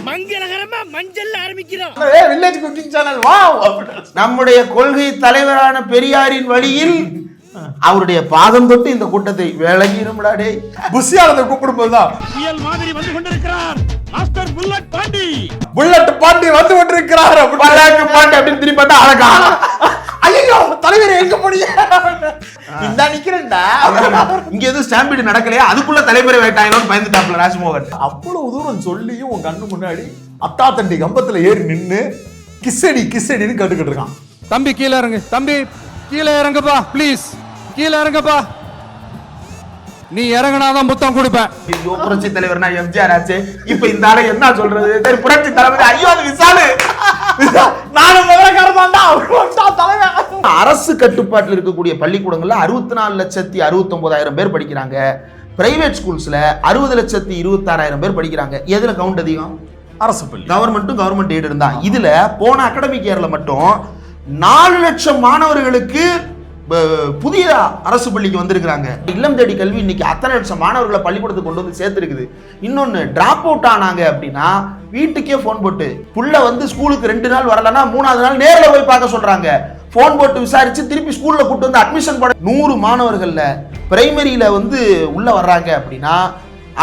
மங்களகரமா மஞ்சள் ஆரம்பிக்கிறோம். Village cooking channel wow. நம்முடைய கொள்கை தலைவரான பெரியாரின் வழியில் அவருடைய பாதம் தொட்டு இந்த கூட்டத்தை விளங்கிடும்டாடே. புஷியானதை கூப்பிடும் போதுதான் புயல் மாதிரி வந்து கொண்டிருக்கிறார் master bullet Pandi. Bullet Pandi வந்து கொண்டிருக்கிறார். பல்லாக்கு பாண்டி அப்படின்னு திரும்பி பார்த்தா அழகா. ஐயோ தலைவர் எங்க போனீங்க? இந்த நிக்கிறேன்டா. இங்க எதுவும் ஸ்டாம்பீடு நடக்கலையா, அதுக்குள்ள தலைமுறை வேட்டாங்களோன்னு பயந்துட்டாப்ல ராஜ்மோகன். அவ்வளவு தூரம் சொல்லியும் உன் கண்ணு முன்னாடி அத்தா தண்டி கம்பத்துல ஏறி நின்னு கிஸ்ஸடி கிஸ்ஸடின்னு கேட்டுக்கிட்டு இருக்கான். தம்பி கீழே இறங்கு, தம்பி கீழே இறங்குப்பா ப்ளீஸ், கீழே இறங்குப்பா. நீ இறங்கினாதான் புத்தம் கொடுப்பேன். ஐயோ புரட்சி தலைவர்னா எம்ஜிஆர் ஆச்சு, இப்ப இந்த ஆளை என்ன சொல்றது? சரி புரட்சி தலைவர். ஐயோ அது விசாலு. நானும் அரசு கட்டுப்பாட்டில் இருக்கக்கூடிய பள்ளிக்கூடங்கள்ல 64,69,000 பேர் படிக்கிறாங்க. பிரைவேட் ஸ்கூல்ஸ்ல 60,26,000 பேர் படிக்கிறாங்க. எதுல கவுண்ட் அதிகம்? அரசு பள்ளி. கவர்மெண்ட் எய்டு இருந்தா. இதுல போன அகாடமிக் இயர்ல மட்டும் 4 லட்சம் மாணவர்களுக்கு புதிய அரசு பள்ளிக்கு வந்திருக்கிறாங்க. இல்லம் தேடி கல்வி இன்னைக்கு அத்தனை லட்சம் மாணவர்களை பள்ளிக்கூடத்துக்கு கொண்டு வந்து சேர்த்துருக்குது. இன்னொன்னு டிராப் அவுட் ஆனாங்க அப்படின்னா வீட்டுக்கே போன் போட்டு புள்ள வந்து ஸ்கூலுக்கு 2 நாள் வரலன்னா 3ஆவது நாள் நேர்ல போய் பார்க்க சொல்றாங்க. போன் போட்டு விசாரிச்சு திருப்பி ஸ்கூல்ல கூட்டு வந்து அட்மிஷன் போட 100 மாணவர்கள்ல பிரைமரியில வந்து உள்ள வர்றாங்க அப்படின்னா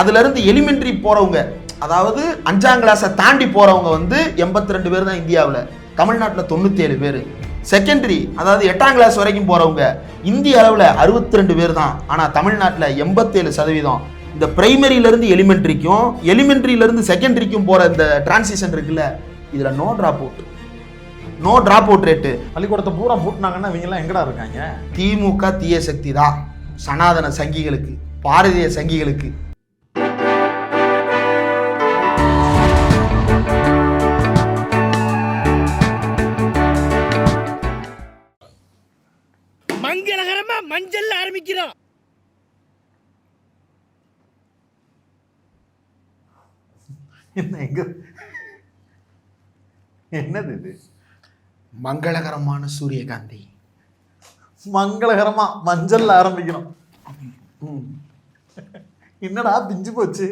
அதுல இருந்து எலிமெண்டரி போறவங்க, அதாவது 5ஆம் கிளாஸை தாண்டி போறவங்க வந்து 82 பேர் தான் இந்தியாவில். தமிழ்நாட்டில் 97 பேர். செகண்டரி அதாவது 8ஆம் கிளாஸ் வரைக்கும் போறவங்க இந்திய அளவில் 62 பேர் தான். ஆனால் தமிழ்நாட்டில் 87%. இந்த பிரைமரியிலிருந்து எலிமெண்ட்ரிக்கும் எலிமெண்ட்ரியிலிருந்து செகண்டரிக்கும் போற இந்த டிரான்சிஷன் இருக்குல்ல, இதுல நோ டிராப் அவுட் ரேட்டு. பள்ளிக்கூடத்தை பூரா பூட்டினாங்கன்னா இவங்க எல்லாம் எங்கடா இருக்காங்க? திமுக தீய சக்தி தான். சனாதன சங்கிகளுக்கு, பாரதிய சங்கிகளுக்கு. மங்களகரமா மஞ்சள் ஆரம்பிக்கிறோம். என்னது இது? மங்களகரமான சூரியகாந்தி. மங்களகரமா மஞ்சள் ஆரம்பிக்கணும். என்னடா பிஞ்சு போச்சு?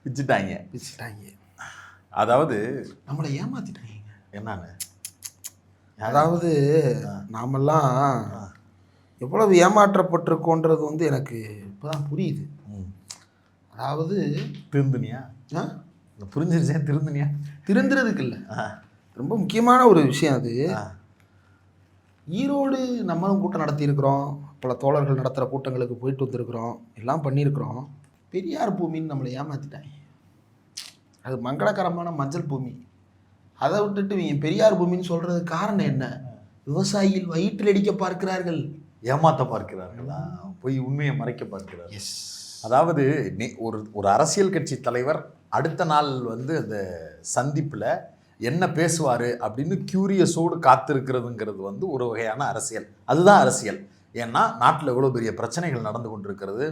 பிச்சுட்டாங்க. அதாவது நம்மளை ஏமாத்திட்டாங்க. என்னன்னு, அதாவது நாமெல்லாம் எவ்வளவு ஏமாற்றப்பட்டிருக்கோன்றது வந்து எனக்கு இப்போதான் புரியுது. அதாவது திருந்துனியா? புரிஞ்சிருச்சேன். திருந்துறதுக்கு இல்லை, ரொம்ப முக்கியமான ஒரு விஷயம் அது. ஈரோடு நம்மளும் கூட்டம் நடத்தியிருக்கிறோம், பல தோழர்கள் நடத்துகிற கூட்டங்களுக்கு போயிட்டு வந்திருக்கிறோம், எல்லாம் பண்ணியிருக்கிறோம். பெரியார் பூமின்னு நம்மளை ஏமாற்றிட்டாங்க. அது மங்களகரமான மஞ்சள் பூமி. அதை விட்டுட்டு இவங்க பெரியார் பூமின்னு சொல்றது காரணம் என்ன? விவசாயிகள் வயிற்றில் அடிக்க பார்க்கிறார்கள், ஏமாத்த பார்க்கிறார்களா, போய் உண்மையை மறைக்க பார்க்கிறார்கள். எஸ். அதாவது ஒரு அரசியல் கட்சி தலைவர் அடுத்த நாள் வந்து அந்த சந்திப்பில் என்ன பேசுவார் அப்படின்னு கியூரியஸோடு காத்திருக்கிறதுங்கிறது வந்து ஒரு வகையான அரசியல். அதுதான் அரசியல். ஏன்னா நாட்டில் எவ்வளோ பெரிய பிரச்சனைகள் நடந்து கொண்டிருக்கிறது.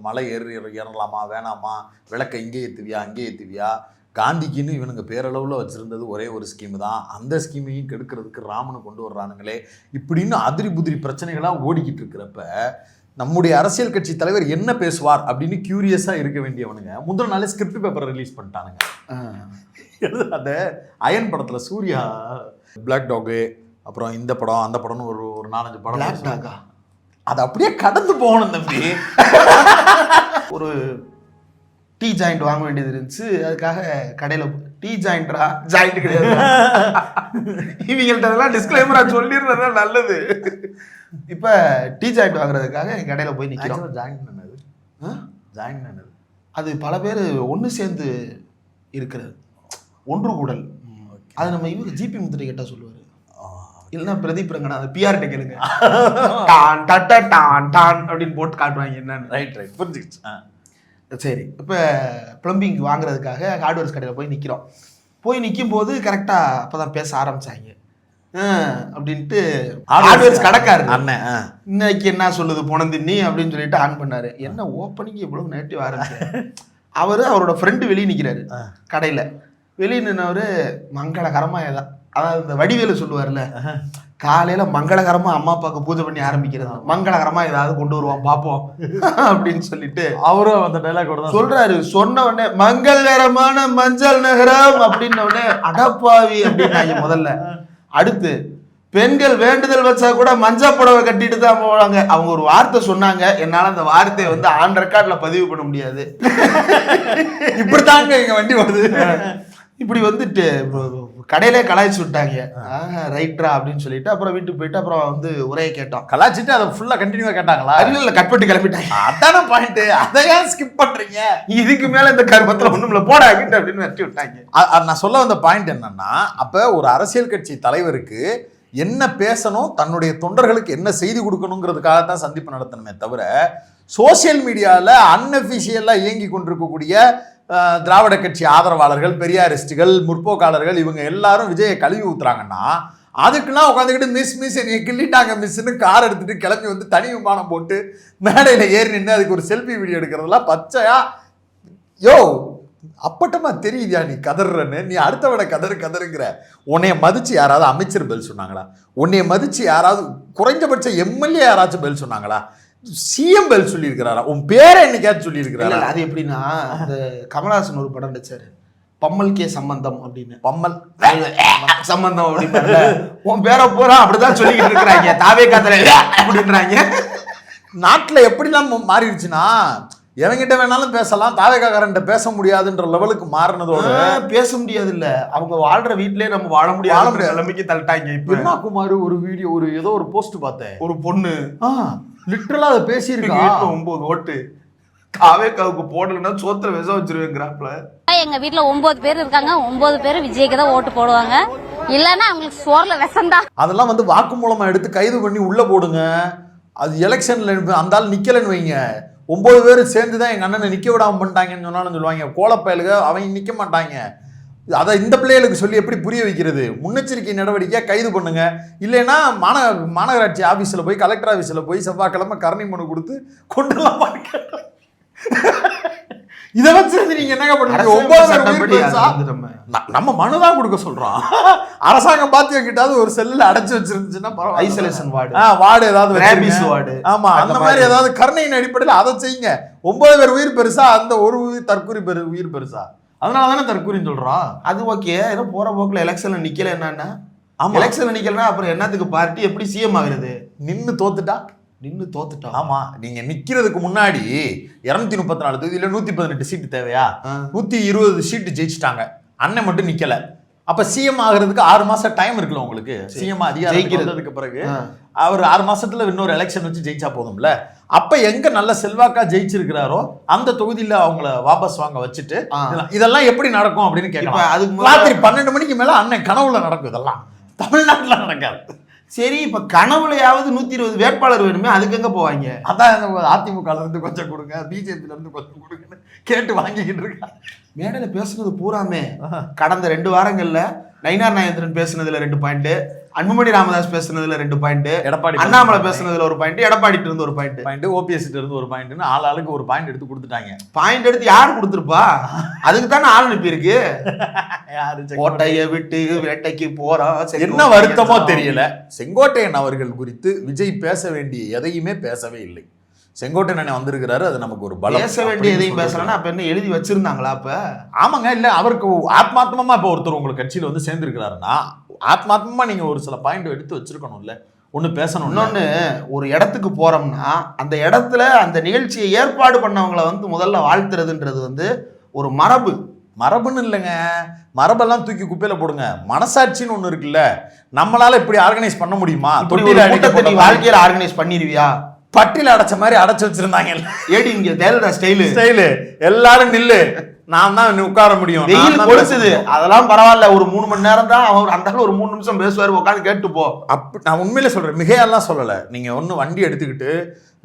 மலை ஏறலாமா வேணாமா, விளக்கை இங்கே ஏற்றுவியா அங்கே ஏற்றுவியா, காந்திக்குன்னு இவனுங்க பேரளவில் வச்சுருந்தது ஒரே ஒரு ஸ்கீமு தான், அந்த ஸ்கீமையும் கெடுக்கிறதுக்கு ராமனை கொண்டு வர்றானுங்களே, இப்படின்னு அதிரி புதிரி பிரச்சனைகளாக ஓடிக்கிட்டு இருக்கிறப்ப நம்முடைய அரசியல் கட்சி தலைவர் என்ன பேசுவார் அப்படின்னு கியூரியஸாக இருக்க வேண்டியவனுங்க முந்தின நாளே ஸ்கிரிப்ட் பேப்பரை ரிலீஸ் பண்ணிட்டானுங்க. அந்த அயன் படத்தில் சூர்யா பிளாக் டாகு, அப்புறம் இந்த படம் அந்த படம்னு ஒரு 4-5 படம். பிளாக் டாகா? அது அப்படியே கடந்து போகணும் தம்பி. ஒரு டீ ஜாயிண்ட் வாங்க வேண்டியது இருந்துச்சு, அதுக்காக கடையில் டீ ஜாயிண்ட்ரா ஜாயிண்ட் கிடையாது இவங்கள்ட்ட டிஸ்க்ளைமரா சொல்லிடுறது நல்லது. இப்போ டீ ஜாயிண்ட் வாங்குறதுக்காக கடையில் போய் நிற்கிறோம். ஜாயிண்ட் என்னது? அது பல பேர் ஒன்று சேர்ந்து இருக்கிறது, ஒன்று கூடல். அது நம்ம இவரு ஜிபி முத்திரை கேட்டால் சொல்லுவார், இல்லைன்னா பிரதீப் ரங்கனா அது பிஆர்ட்ட கேளுங்க, டான் டட்ட டான் டான் அப்படின்னு போட்டு காட்டுவாங்க என்னன்னு. ரைட் புரிஞ்சுக்கிச்சு. சரி, இப்போ ப்ளம்பிங் வாங்குறதுக்காக ஹார்ட்வேர்ஸ் கடையில் போய் நிற்கிறோம். போய் நிற்கும் போது கரெக்டாக அப்போ தான் பேச ஆரம்பித்தாங்க. அப்படின்ட்டு ஹார்ட்வேர்ஸ் கடைக்காரு அண்ணன் இன்னைக்கு என்ன சொல்லுது பொணந்தின்னி அப்படின்னு சொல்லிட்டு ஆன் பண்ணாரு. என்ன ஓப்பனிங் இவ்வளவு நெகட்டிவ் ஆரம்பிச்சாரு. அவரோட ஃப்ரெண்டு வெளியே நிற்கிறாரு கடையில். வெளியே நின்னவர் மங்களகரமாக ஏதா, அதாவது இந்த வடிவேலு சொல்லுவார்ல, காலையில மங்களகரமா அம்மா அப்பாவுக்கு பூஜை பண்ணி ஆரம்பிக்கிறது, மங்களகரமா ஏதாவது கொண்டு வருவான் பாப்போம் அப்படின்னு சொல்லிட்டு அவரும் அந்த டைலாக் கூட சொல்றாரு. சொன்ன உடனே மங்களகரமான மஞ்சள் நகரம் அப்படின்ன உடனே அடப்பாவி அப்படின்னாங்க முதல்ல. அடுத்து பெண்கள் வேண்டுதல் வச்சா கூட மஞ்சா புடவை கட்டிட்டு தான் போவாங்க. அவங்க ஒரு வார்த்தை சொன்னாங்க, என்னால அந்த வார்த்தையை வந்து ஆன் ரெக்கார்ட்ல பதிவு பண்ண முடியாது. இப்படித்தாங்க எங்க வண்டி வருது. இப்படி வந்துட்டு கடையிலே கலாய்ச்சி விட்டாங்க. ரைட்ரா அப்படின்னு சொல்லிட்டு அப்புறம் வீட்டுக்கு போயிட்டு அப்புறம் வந்து உரையை கேட்டோம். கலாய்ச்சிட்டு அதை ஃபுல்லா கண்டினியூவா கேட்டாங்களா? இல்ல கட் பண்ணி கிளம்பிட்டாங்க. அதான பாயிண்ட். அதையா ஸ்கிப் பண்றீங்க? இதுக்கு மேல இந்த கர்மத்துல ஒண்ணுமில்ல போடா கிட்ட அப்படின்னு வெட்டி விட்டாங்க. நான் சொல்ல வந்த பாயிண்ட் என்னன்னா, அப்ப ஒரு அரசியல் கட்சி தலைவருக்கு என்ன பேசணும், தன்னுடைய தொண்டர்களுக்கு என்ன செய்தி கொடுக்கணுங்கிறதுக்காக தான் சந்திப்பு நடத்தணுமே தவிர, சோசியல் மீடியாவில் அன்அஃபிஷியலா இயங்கி கொண்டிருக்கக்கூடிய திராவிட கட்சி ஆதரவாளர்கள், பெரியாரிஸ்டுகள், முற்போக்காளர்கள் இவங்க எல்லாரும் விஜயை கழுவி ஊத்துறாங்கன்னா, அதுக்கெல்லாம் உட்காந்துக்கிட்டு மிஸ் என்னை கிள்ளிட்டாங்க மிஸ்ன்னு கார் எடுத்துட்டு கிளம்பி வந்து தனி விமானம் போட்டு மேடையில் ஏறி நின்று அதுக்கு ஒரு செல்ஃபி வீடியோ எடுக்கிறதுலாம் பச்சையா. யோ அப்பட்டமா தெரியுதியா நீ கதறன்னு? நீ அடுத்தவட கதறுங்கிற. உன்னைய மதிச்சு யாராவது அமைச்சர் பெல் சொன்னாங்களா? உன்னைய மதிச்சு யாராவது குறைஞ்சபட்ச எம்எல்ஏ யாராச்சும் பெல் சொன்னாங்களா? சிஎம் பெல் சொல்லியிருக்கிறாரா? உன் பேரை என்னைக்காச்சும் சொல்லியிருக்கிறாரா? அது எப்படின்னா, அந்த கமலஹாசன் ஒரு படம் நடிச்சாரு, பம்மல் கே சம்பந்தம் அப்படின்னு. பம்மல் சம்பந்தம் அப்படின்னு உன் பேரை பூரா அப்படிதான் சொல்லிக்கிட்டு இருக்கிறாங்க. தாவே காத்தல அப்படின்றாங்க. நாட்டில் எப்படிலாம் மாறிடுச்சுன்னா, எவங்கிட்ட வேணாலும் பேசலாம், தாவேகாரன்ட்ட பேச முடியாதுன்ற லெவலுக்கு மாறினதோட பேச முடியாது இல்ல, அவங்க வாழ்ற வீட்லயே நம்ம வாழ முடியாது நிலைமைக்கு தள்ளிட்டாங்க. இப்ப என்ன குமார் ஒரு வீடியோ ஏதோ ஒரு போஸ்ட் பார்த்தேன், ஒரு பொண்ணு லிட்டரலா அதை பேசியிருக்கா. 9 ஓட்டு தாவேகாவுக்கு போடலன்னா சோத்துல விஷம் வச்சிருவேங்கிறாப்ல. எங்க வீட்டுல 9 பேர் இருக்காங்க, 9 பேர் விஜய்க்கு தான் ஓட்டு போடுவாங்க, இல்லன்னா அவங்களுக்கு சோர்ல விஷம் தான். அதெல்லாம் வந்து வாக்குமூலமா எடுத்து கைது பண்ணி உள்ள போடுங்க. அது எலெக்ஷன்ல அந்த ஆள் நிக்கலன்னு வைங்க, 9 பேர் சேர்ந்து தான் எங்க அண்ணனை நிக்க விடாம பண்ணிட்டாங்கன்னு சொன்னாலும் சொல்லுவாங்க. கோலப்பயலுக அவங்க நிக்க மாட்டாங்க. அதை இந்த பிள்ளைகளுக்கு சொல்லி எப்படி புரிய வைக்கிறது? முன்னெச்சரிக்கை நடவடிக்கையா கைது பண்ணுங்க. இல்லைன்னா மாநகராட்சி ஆபீஸ்ல போய், கலெக்டர் ஆபீஸ்ல போய் செவ்வாய்க்கிழமை கருணை மனு கொடுத்து கொண்டுலாம். இதை வச்சிருந்து நீங்க என்னங்க பண்ணுறீங்க? நம்ம மனுதான் கொடுக்க சொல்றோம். அரசாங்கம் பார்த்து எங்கிட்டாவது ஒரு செல்ல அடைச்சு வச்சிருந்துச்சுன்னா ஐசோலேஷன் வார்டு ஏதாவது, ஆமா அந்த மாதிரி ஏதாவது கருணையின் அடிப்படையில் அதை செய்யுங்க. 9 பேர் உயிர் பெருசா, அந்த ஒரு தற்கூரி உயிர் பெருசா? அதனாலதானே தற்கூரின்னு சொல்றோம். அது ஓகே. ஏதோ போற போக்குல எலெக்ஷன்ல நிக்கல என்னன்னா, எலெக்ஷன்ல நிக்கலன்னா அப்புறம் என்னத்துக்கு பார்ட்டி எப்படி சிஎம் ஆகுறது? நின்னு தோத்துட்டோம். ஆமா, நீங்க நிக்கிறதுக்கு முன்னாடி 234 தொகுதியில 118 சீட்டு தேவையா? 120 சீட்டு ஜெயிச்சுட்டாங்க. அண்ணன் மட்டும் நிக்கல. அப்ப சிஎம் ஆகிறதுக்கு 6 மாசம் டைம் இருக்குல்ல உங்களுக்கு. சிஎம் அதிகாரத்துக்கு பிறகு அவர் 6 மாசத்துல இன்னொரு எலெக்ஷன் வச்சு ஜெயிச்சா போதும்ல. அப்ப எங்க நல்ல செல்வாக்கா ஜெயிச்சிருக்கிறாரோ அந்த தொகுதியில அவங்கள வாபஸ் வாங்க வச்சுட்டு, இதெல்லாம் எப்படி நடக்கும் அப்படின்னு கேட்கலாம். அதுக்கு ராத்திரி 12 மணிக்கு மேல அண்ணன் கனவுல நடக்கும். இதெல்லாம் தமிழ்நாட்டுல நடக்காது. சரி, இப்ப கனவுலையாவது 120 வேட்பாளர் வேணுமே, அதுக்கு எங்க போவாங்க? அதான் அதிமுக இருந்து கொஞ்சம் கொடுங்க, பிஜேபியில இருந்து கொஞ்சம் கொடுங்கன்னு கேட்டு வாங்கிக்கிட்டு இருக்காங்க. மேடையில பேசுனது பூராமே கடந்த 2 வாரங்கள்ல நயினார் நாகேந்திரன் பேசுனதுல 2 பாயிண்ட், அன்புமணி ராமதாஸ் பேசுனதுல 2 பாயிண்ட், எடப்பாடி அண்ணாமலை பேசுனதுல 1 பாயிண்ட், எடப்பாடிட்டு இருந்து 1 பாயிண்ட், ஓபிஎஸ் இருந்து 1 பாயிண்ட், ஆளுக்கு 1 பாயிண்ட் எடுத்து கொடுத்துட்டாங்க. பாயிண்ட் எடுத்து யாரு கொடுத்துருப்பா? அதுக்கு தானே ஆள் அனுப்பி இருக்கு. கோட்டையை விட்டு வேட்டைக்கு போறோம். என்ன வருத்தமோ தெரியல, செங்கோட்டையன் அவர்கள் குறித்து விஜய் பேச வேண்டிய எதையுமே பேசவே இல்லை. செங்கோட்டையன் வந்திருக்கிறாரு, அது நமக்கு ஒரு பலம். பேச வேண்டிய எதையும் பேசலன்னா அப்ப என்ன எழுதி வச்சிருந்தாங்களா? அப்ப ஆமாங்க, இல்ல அவருக்கு ஆத்மாத்மமா இப்ப ஒருத்தர் உங்களுக்கு கட்சியில வந்து சேர்ந்திருக்கிறாருன்னா ஆத்மாத்மமா நீங்க ஒரு சில பாயிண்ட் எடுத்து வச்சிருக்கணும்ல, ஒண்ணு பேசணும். இன்னொன்னு, ஒரு இடத்துக்கு போறோம்னா அந்த இடத்துல அந்த நிகழ்ச்சியை ஏற்பாடு பண்ணவங்களை வந்து முதல்ல வாழ்த்துறதுன்றது வந்து ஒரு மரபுன்னு இல்லைங்க. மரபெல்லாம் தூக்கி குப்பையில போடுங்க. மனசாட்சின்னு ஒண்ணு இருக்குல்ல, நம்மளால இப்படி ஆர்கனைஸ் பண்ண முடியுமா? வாழ்க்கையில ஆர்கனைஸ் பண்ணிருவியா? பட்டியல அடைச்ச மாதிரி அடைச்சு வச்சிருந்தாங்க. ஏடி இங்க தேலடா ஸ்டைலு எல்லாரும் நில்லு, நான் தான் உட்கார முடியும். வெயில் கொடுத்தது அதெல்லாம் பரவாயில்ல, ஒரு 3 மணி நேரம் தான் அவர் அந்த ஒரு 3 நிமிஷம் பேசுவார், உட்காந்து கேட்டு போ. அப்படி நான் உண்மையில சொல்றேன், மிகையெல்லாம் சொல்லலை. நீங்க ஒன்று வண்டி எடுத்துக்கிட்டு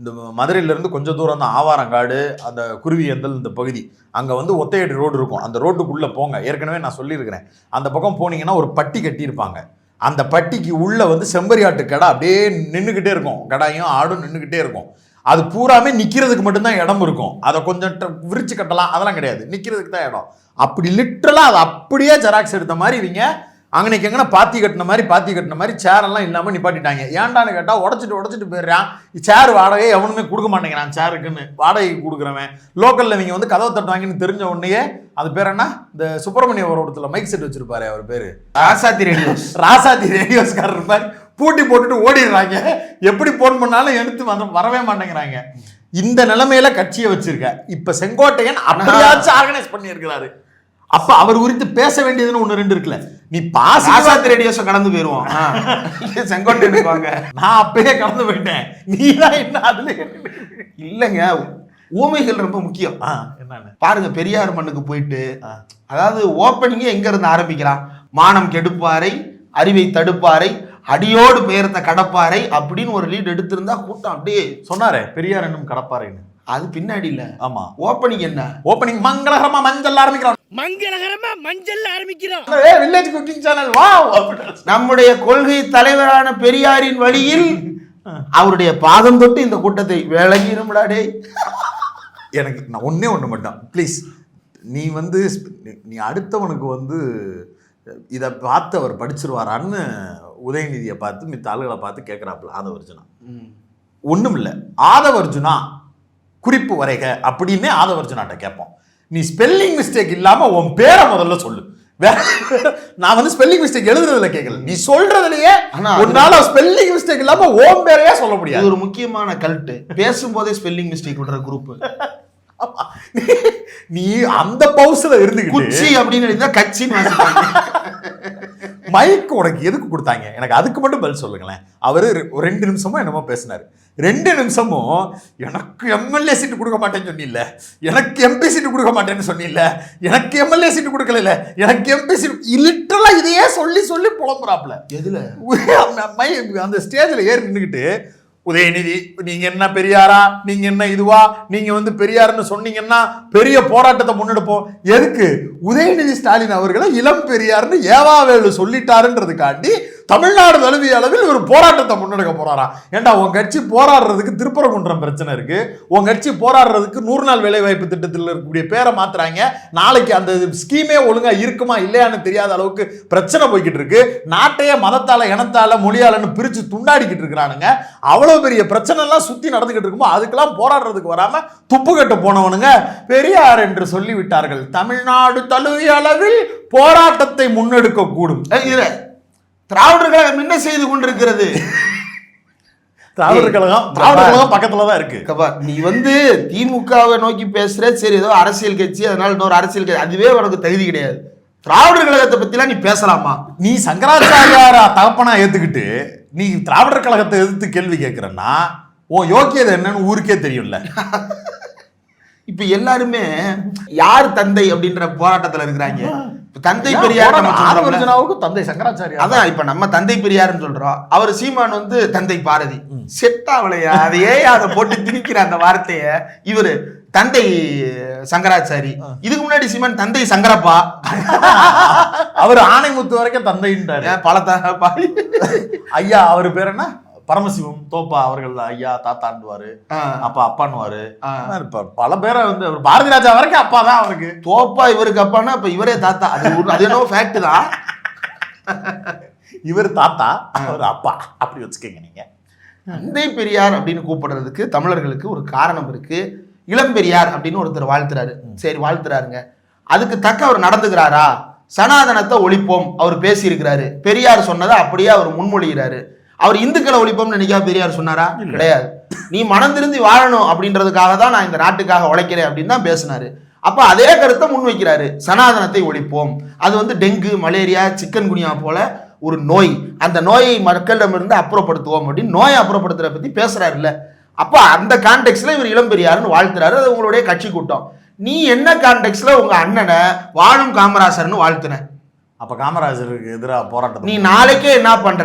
இந்த மதுரையில இருந்து கொஞ்சம் தூரம் தான் ஆவாரங்காடு, அந்த குருவியந்தல் இந்த பகுதி, அங்க வந்து ஒத்தையடி ரோடு இருக்கும். அந்த ரோட்டுக்குள்ள போங்க. ஏற்கனவே நான் சொல்லியிருக்கிறேன், அந்த பக்கம் போனீங்கன்னா ஒரு பட்டி கட்டியிருப்பாங்க. அந்த பட்டிக்கு உள்ள வந்து செம்பரியாட்டு கடை அப்படியே நின்றுக்கிட்டே இருக்கும். கடாயும் ஆடும் நின்றுக்கிட்டே இருக்கும். அது பூராமே நிற்கிறதுக்கு மட்டும்தான் இடம் இருக்கும். அதை கொஞ்சம் விரிச்சு கட்டலாம், அதெல்லாம் கிடையாது, நிற்கிறதுக்கு தான் இடம். அப்படி லிட்டரலாக அதை அப்படியே ஜெராக்ஸ் எடுத்த மாதிரி இவங்க அங்கனைக்கு எங்கன்னா பாத்தி கட்டின மாதிரி சேரெல்லாம் இல்லாமல் நிப்பாட்டிட்டாங்க. ஏன்டான்னு கேட்டால் உடச்சிட்டு போயிடுறான். சேர் வாடகை எவனுமே கொடுக்க மாட்டேங்கிறான். சேருக்குன்னு வாடகைக்கு கொடுக்குறவன் லோக்கலில் நீங்கள் வந்து கதவை தட்டுவாங்கன்னு தெரிஞ்ச உடனே அது பேர் என்ன, இந்த சுப்பிரமணிய ஒரு இடத்துல மைக் செட் வச்சிருப்பாரு, அவர் பேர் ராசாத்தி ரேடியோஸ்காரர் மாதிரி பூட்டி போட்டுட்டு ஓடிடுறாங்க. எப்படி போன் பண்ணாலும் எடுத்து வரவே மாட்டேங்கிறாங்க. இந்த நிலைமையில கட்சியை வச்சிருக்க. இப்ப செங்கோட்டையன் அப்படியாச்சும் ஆர்கனைஸ் பண்ணி இருக்கிறாரு. அப்ப அவர் குறித்து பேச வேண்டியதுன்னு 1-2 இருக்குல்ல. நீ ராசாத்தி ரேடியோஸை கடந்து போயிருவோம். செங்கோட்டையனுக்கு வாங்க. நான் அப்பயே கடந்து போயிட்டேன். நீ தான் என்ன அதுல இல்லைங்க, ஊமைகள் ரொம்ப முக்கியம். என்னன்னு பாருங்க, பெரியார் மண்ணுக்கு போயிட்டு அதாவது ஓப்பனிங்கே எங்க இருந்து ஆரம்பிக்கிறான்? மானம் கெடுப்பாரை, அறிவை தடுப்பாரை, அடியோடு பெயர்த்த கடப்பாரை அப்படின்னு ஒரு லீட் எடுத்திருந்தா கூட்டம் அப்படியே சொன்னாரே பெரியார் என்னும் கடப்பாரைன்னு. அது பின்னாடி இல்ல. ஆமா, ஓப்பனிங் என்ன? ஓப்பனிங் மங்களகரமா மஞ்சள் ஆரம்பிக்கிறோம். Village cooking channel. வாவ், நம்முடைய கொள்கை தலைவரான பெரியாரின் வழியில் அவருடைய பாதம் தொட்டு இந்த கூட்டத்தை விளங்கிடும்டாடே. எனக்கு நான் ஒண்ணு மட்டும் ப்ளீஸ், நீ வந்து நீ அடுத்தவனுக்கு வந்து இதை பார்த்து அவர் படிச்சிருவாரான்னு உதயநிதியை பார்த்து மித்த ஆளுகளை பார்த்து கேட்குறாப்புல ஆதவர்ஜுனா. ஒன்றும் இல்லை, ஆதவர்ஜுனா குறிப்பு வரைக அப்படின்னே ஆதவர்ஜுனாட்ட கேட்போம். நீ ஸ்பெல்லிங் மிஸ்டேக் இல்லாமல் உன் பேரை முதல்ல சொல்லு. வேற நான் வந்து ஸ்பெல்லிங் மிஸ்டேக் எழுதுறதுல கேட்கல, நீ சொல்றதுலயே உன்னால ஸ்பெல்லிங் மிஸ்டேக் இல்லாம ஓம் பேரையே சொல்ல முடியாது. ஒரு முக்கியமான கல்ட்டு, பேசும்போதே ஸ்பெல்லிங் மிஸ்டேக் விடுற குரூப். நீ அந்த பவுஸ்ல இருந்து குச்சி அப்படின்னு கட்சின்னு மைக் உனக்கு எதுக்கு கொடுத்தாங்க? எனக்கு அதுக்கு மட்டும் பதில் சொல்லுங்களேன். அவரு 2 நிமிஷமும் என்னமோ பேசினாரு. 2 நிமிஷமும் எனக்கு எம்எல்ஏ சீட்டு கொடுக்க மாட்டேன்னு சொன்னில்ல, எனக்கு எம்பி சீட்டு கொடுக்க மாட்டேன்னு சொன்னில்ல, எனக்கு எம்எல்ஏ சீட்டு கொடுக்கல, எனக்கு எம்பி சீட்டு, லிட்டரலா இதையே சொல்லி புலம்புறாப்ல. எதுல? அந்த ஸ்டேஜ்ல ஏறி நின்றுக்கிட்டு, உதயநிதி நீங்க என்ன பெரியாரா, நீங்க என்ன இதுவா, நீங்க வந்து பெரியார்னு சொன்னீங்கன்னா பெரிய போராட்டத்தை முன்னெடுப்போம். எதுக்கு? உதயநிதி ஸ்டாலின் அவர்களை இளம் பெரியார்னு ஏவாவேலு சொல்லிட்டாருன்றதுக்காண்டி தமிழ்நாடு தழுவிய அளவில் ஒரு போராட்டத்தை முன்னெடுக்க போறாராம். ஏண்டா, உன் கட்சி போராடுறதுக்கு திருப்பரங்குன்றம் பிரச்சனை இருக்கு, உன் கட்சி போராடுறதுக்கு 100 நாள் வேலை வாய்ப்பு திட்டத்தில் இருக்கக்கூடிய பேரை மாத்துறாங்க. நாளைக்கு அந்த ஸ்கீமே ஒழுங்கா இருக்குமா இல்லையான்னு தெரியாத அளவுக்கு பிரச்சனை போய்கிட்டு இருக்கு. நாட்டையே மதத்தால, இனத்தால, மொழியாலன்னு பிரிச்சு துண்டாடிக்கிட்டு இருக்கிறானுங்க. அவ்வளவு பெரிய பிரச்சனை எல்லாம் சுத்தி நடந்துகிட்டு இருக்குமோ அதுக்கெல்லாம் போராடுறதுக்கு வராம துப்பு கட்ட போனவனுங்க பெரியார் என்று சொல்லிவிட்டார்கள். தமிழ்நாடு தழுவிய அளவில் போராட்டத்தை முன்னெடுக்க கூடும். திராவிடர் கழகம் என்ன செய்து கொண்டிருக்கிறது? திராவிடர் கழகம் பக்கத்துலதான் இருக்கு. நீ வந்து திமுகவை நோக்கி பேசுற, சரி ஏதோ அரசியல் கட்சி, அதனால இன்னொரு அரசியல் கட்சி, அதுவே உனக்கு தகுதி கிடையாது. திராவிடர் கழகத்தை பத்தி எல்லாம் நீ பேசலாமா? நீ சங்கராச்சாரியார தகப்பனா ஏத்துக்கிட்டு நீ திராவிடர் கழகத்தை எதிர்த்து கேள்வி கேட்கிறன்னா உன் யோக்கியதை என்னன்னு ஊருக்கே தெரியும்ல. இப்ப எல்லாருமே யார் தந்தை அப்படின்ற போராட்டத்துல இருக்கிறாங்க. தந்தை பெரியார் தந்தை சங்கராச்சாரியா, அதான் இப்ப நம்ம தந்தை பெரியார்னு சொல்றோம். அவர் சீமான் வந்து தந்தை பாரதி. செட்டாவளையா அதையே அதை போட்டு திணிக்கிற அந்த வார்த்தைய இவரு தந்தை சங்கராச்சாரி. இதுக்கு முன்னாடி சீமான் தந்தை சங்கரப்பா. அவர் ஆணைமுத்து வரைக்கும் தந்தைன்றாரு. பல ஐயா அவர் பேர் என்ன, பரமசிவம் தோப்பா அவர்கள் ஐயா தாத்தாண்டுவாரு, அப்பா அப்பான்னுவாரு. பல பேரை வந்து பாரதி ராஜா வரைக்கும் அப்பா தான் அவருக்கு. தோப்பா இவருக்கு அப்பான்னா அப்ப இவரே தாத்தா. அது என்னவோ ஃபேக்ட் தான். இவர் தாத்தா, அவர் அப்பா, அப்படி வச்சுக்கோங்க நீங்க. தந்தை பெரியார் அப்படின்னு கூப்பிடுறதுக்கு தமிழர்களுக்கு ஒரு காரணம் இருக்கு. இளம் பெரியார் அப்படின்னு ஒருத்தர் வாழ்த்துறாரு. சரி, வாழ்த்துறாருங்க, அதுக்கு தக்க அவர் நடந்துக்கிறாரா? சனாதனத்தை ஒழிப்போம் அவர் பேசி இருக்கிறாரு. பெரியார் சொன்னதை அப்படியே அவர் முன்மொழிகிறாரு. அவர் இந்துக்களை ஒழிப்போம்னு நினைக்கா பெரியார் சொன்னாரா? கிடையாது. நீ மனம் திருந்தி வாழணும் அப்படின்றதுக்காக தான் நான் இந்த நாட்டுக்காக உழைக்கிறேன் அப்படின்னு தான் பேசினாரு. அப்ப அதே கருத்தை முன் வைக்கிறாரு. சனாதனத்தை ஒழிப்போம், அது வந்து டெங்கு, மலேரியா, சிக்கன் குனியா போல ஒரு நோய், அந்த நோயை மக்களிடமிருந்து அப்புறப்படுத்துவோம் அப்படின்னு நோயை அப்புறப்படுத்துறத பத்தி பேசுறாரு இல்ல. அப்ப அந்த கான்டெக்ட்ல இவர் இளம் பெரியாருன்னு வாழ்த்துறாரு. அது உங்களுடைய கட்சி கூட்டம். நீ என்ன கான்டெக்ட்ல உங்க அண்ணனை வாழும் காமராசர்னு வாழ்த்துன? அப்ப காமராஜருக்கு எதிராக போராட்டம். நீ நாளைக்கே என்ன பண்ற?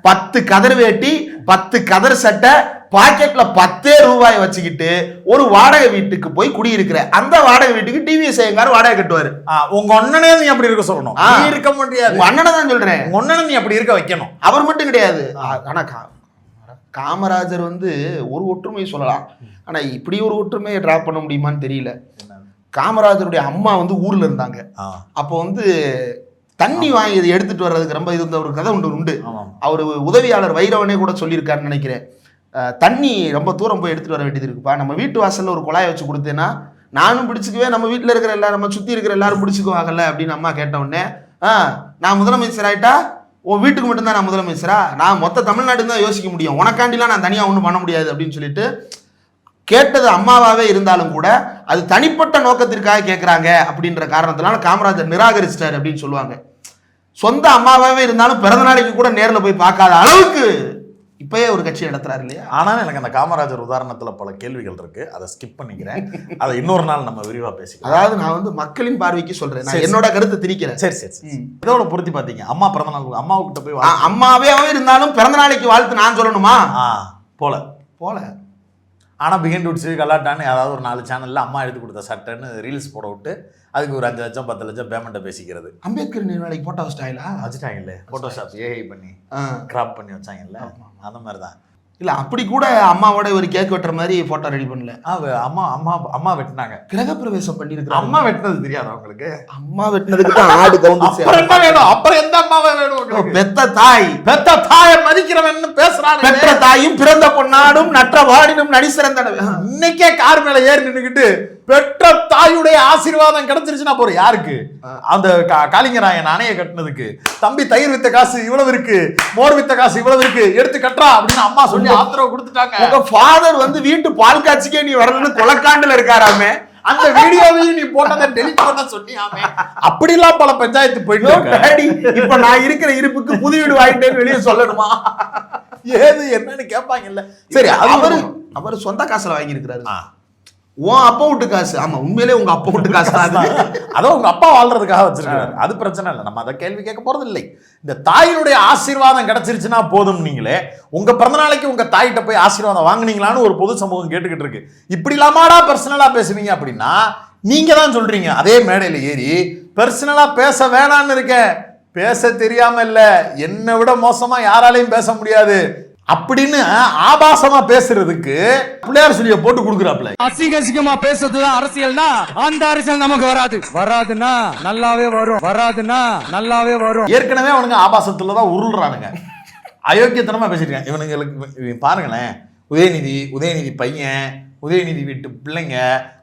10 கதர் வேட்டி, 10 கதர் சட்டை, பாக்கெட்ல 10 ரூபாய் வச்சுக்கிட்டு ஒரு வாடகை வீட்டுக்கு போய் குடியிருக்கிற. அந்த வாடகை வீட்டுக்கு டிவிஎஸ் ஐயங்கார் வாடகை கட்டுவாரு. உங்க அண்ணனே நீ அப்படி இருக்க சொல்லணும். நீ இருக்க முடியாது. உங்க அண்ணனை தான் சொல்றேன். உங்க அண்ணனை நீ அப்படி இருக்க வைக்கணும். அவர் மட்டும் கிடையாது. ஆனா காமராஜர் வந்து ஒரு ஒற்றுமையை சொல்லலாம். ஆனா இப்படி ஒரு ஒற்றுமையை டிராப் பண்ண முடியுமான்னு தெரியல. காமராஜருடைய அம்மா வந்து ஊர்ல இருந்தாங்க. அப்போ வந்து தண்ணி வாங்கி இதை எடுத்துட்டு வர்றதுக்கு ரொம்ப இது ஒரு கதை உண்டு. ஆமாம். அவர் உதவியாளர் வைரவனே கூட சொல்லியிருக்காருன்னு நினைக்கிறேன். தண்ணி ரொம்ப தூரம் போய் எடுத்துட்டு வர வேண்டியது இருக்குப்பா, நம்ம வீட்டு வாசல்ல ஒரு குழாயை வச்சு கொடுத்தேன்னா நானும் பிடிச்சிக்குவேன், நம்ம வீட்டில் இருக்கிற எல்லாரும், நம்ம சுற்றி இருக்கிற எல்லாரும் பிடிச்சிக்குவாங்கல்ல அப்படின்னு அம்மா கேட்ட உடனே, நான் முதலமைச்சர் ஆயிட்டா உன் வீட்டுக்கு மட்டும்தான் நான் முதலமைச்சரா, நான் மொத்த தமிழ்நாடு தான் யோசிக்க முடியும், உனக்காண்டிலாம் நான் தனியாக ஒன்றும் பண்ண முடியாது அப்படின்னு சொல்லிட்டு கேட்டது அம்மாவாவே இருந்தாலும் கூட அது தனிப்பட்ட நோக்கத்திற்காக கேட்குறாங்க அப்படின்ற காரணத்தினால காமராஜர் நிராகரிச்சிட்டார் அப்படின்னு சொல்லுவாங்க. சொந்த அம்மாவாவே இருந்தாலும் பிறந்த நாளைக்கு கூட நேரில் போய் பார்க்காத அளவுக்கு இப்பயே ஒரு கட்சி நடத்துறாரு இல்லையா? ஆனாலும் எனக்கு அந்த காமராஜர் உதாரணத்துல பல கேள்விகள் இருக்கு, அதை ஸ்கிப் பண்ணிக்கிறேன். அதை இன்னொரு நாள் நம்ம விரிவா பேசிக்கலாம். அதாவது நான் வந்து மக்களின் பார்வைக்கு சொல்றேன், நான் என்னோட கருத்தை திரிக்கிறேன். சரி. இதோட பொருத்தி பாத்தீங்க, அம்மா பிறந்த நாள் அம்மாவுக்கிட்ட போய் அம்மாவே இருந்தாலும் பிறந்த நாளைக்கு வாழ்த்து நான் சொல்லணுமா? போல ஆனா பிஹைண்ட் ரூட்ஸ் கலாட்டான்னு ஏதாவது ஒரு 4 சேனல்ல அம்மா எடுத்து கொடுத்த சட்டைன்னு ரீல்ஸ் போட விட்டு அதுக்கு ஒரு 5 லட்சம் 10 லட்சம் பேமெண்ட்டை பேசிக்கிறது. அம்பேத்கர் நினைவாளைக்கு போட்டோ வச்சுட்டாங்கல்ல, போட்டோஷாப் ஏஐ பண்ணி கிராப் பண்ணி வச்சாங்கல்ல, அந்த மாதிரி தான். இல்ல அப்படி கூட அம்மாவோட ஒரு கேக் வெட்டுற மாதிரி போட்டோ ரெடி பண்ணல. அம்மா வெட்டினாங்க, கிரகப்பிரவேசம் பண்ணிருக்காங்க. அம்மா வெட்டினது தெரியாது அவங்களுக்கு? அம்மா வெட்டினதுக்கு தான் ஆடு கவுண்ட் என்ன வேணும்? அப்புறம் எந்த அம்மாவை வேணும்? பெத்த தாயை மதிக்கிறவன் பேசுறான். பெற்ற தாயும் பிறந்த பொன்னாடும் நற்ற வாடினும் நடி சிறந்த. இன்னைக்கே கார் மேல ஏறி நின்னுக்கிட்டு பெற்ற தாயுடைய ஆசீர்வாதம் கிடைச்சிருச்சுன்னா போற யாருக்கு? அந்த காளிங்கராயன் அணையை கட்டினதுக்கு தம்பி தயிர் வித்த காசு இவ்வளவு இருக்கு, மோர் வித்த காசு இவ்வளவு இருக்கு, எடுத்து கட்டுறா அப்படின்னு அம்மா சொல்லி ஆதரவு கொடுத்துட்டாங்க. உங்க ஃபாதர் வந்து வீட்டு பால் காட்சிக்கே நீ வரலன்னு கொலக்காண்டுல இருக்காராமே, அந்த வீடியோவையும் நீ போட்டதை டெலிட் பண்ண சொன்னியாமே. அப்படிலாம் பல பஞ்சாயத்து போயிட்டு இப்ப நான் இருக்கிற இருப்புக்கு புது வீடு வாங்கிட்டேன்னு வெளியே சொல்லணுமா? ஏது என்னன்னு கேட்பாங்கல்ல. சரி, அவரு சொந்த காசுல வாங்கி இருக்கிறாரு. உன் அப்பா வீட்டு காசு. ஆமா, உண்மையிலே உங்க அப்பா வீட்டு காசு தான். அதான் உங்க அப்பா வாழ்றதுக்காக வச்சிருக்காரு, அது பிரச்சனை இல்லை, நம்ம அதை கேள்வி கேட்க போறது இல்லை. இந்த தாயினுடைய ஆசீர்வாதம் கிடைச்சிருச்சுன்னா போதும். நீங்களே உங்க பிறந்த நாளைக்கு உங்க தாயிட்ட போய் ஆசீர்வாதம் வாங்குனீங்களான்னு ஒரு பொது சமூகம் கேட்டுக்கிட்டு இருக்கு. இப்படி இல்லாமாடா பர்சனலா பேசுவீங்க அப்படின்னா நீங்க தான் சொல்றீங்க. அதே மேடையில ஏறி பர்சனலா பேச வேணான்னு இருக்கேன், பேச தெரியாம இல்ல, என்னை விட மோசமா யாராலையும் பேச முடியாது அப்படின்னு ஆபாசமா பேசுறதுக்கு பிள்ளையார் சொல்லிய போட்டு கொடுக்குறாப்ல. அசிங்கமா பேசுறதுதான் அரசியல்னா அந்த அரசியல் நமக்கு வராதுன்னா நல்லாவே வரும். ஏற்கனவே அவனுங்க ஆபாசத்துலதான் உருள்றானுங்க, அயோக்கியத்தனமா பேசிருக்காங்க இவனுங்களுக்கு. பாருங்களேன், உதயநிதி பையன், உதயநிதி வீட்டு பிள்ளைங்க,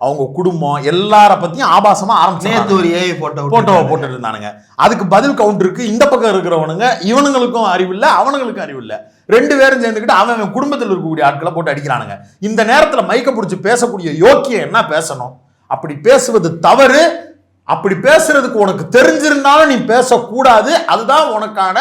அவங்க குடும்பம் எல்லார பத்தியும் ஆபாசமா ஆரம்பிச்சு ஒரு ஏஐ போட்டோவை போட்டு இருந்தானுங்க. அதுக்கு பதில் கவுண்டருக்கு இந்த பக்கம் இருக்கிறவனுங்க இவனுங்களுக்கும் அறிவில்லை அவனுங்களுக்கும் அறிவில்லை, 2 பேரும் சேர்ந்துக்கிட்டு அவன் குடும்பத்தில் இருக்கக்கூடிய ஆட்களை போட்டு அடிக்கிறானுங்க. இந்த நேரத்துல மைக்க பிடிச்சி பேசக்கூடிய யோக்கியம் என்ன பேசணும்? அப்படி பேசுவது தவறு. அப்படி பேசுறதுக்கு உனக்கு தெரிஞ்சிருந்தாலும் நீ பேசக்கூடாது, அதுதான் உனக்கான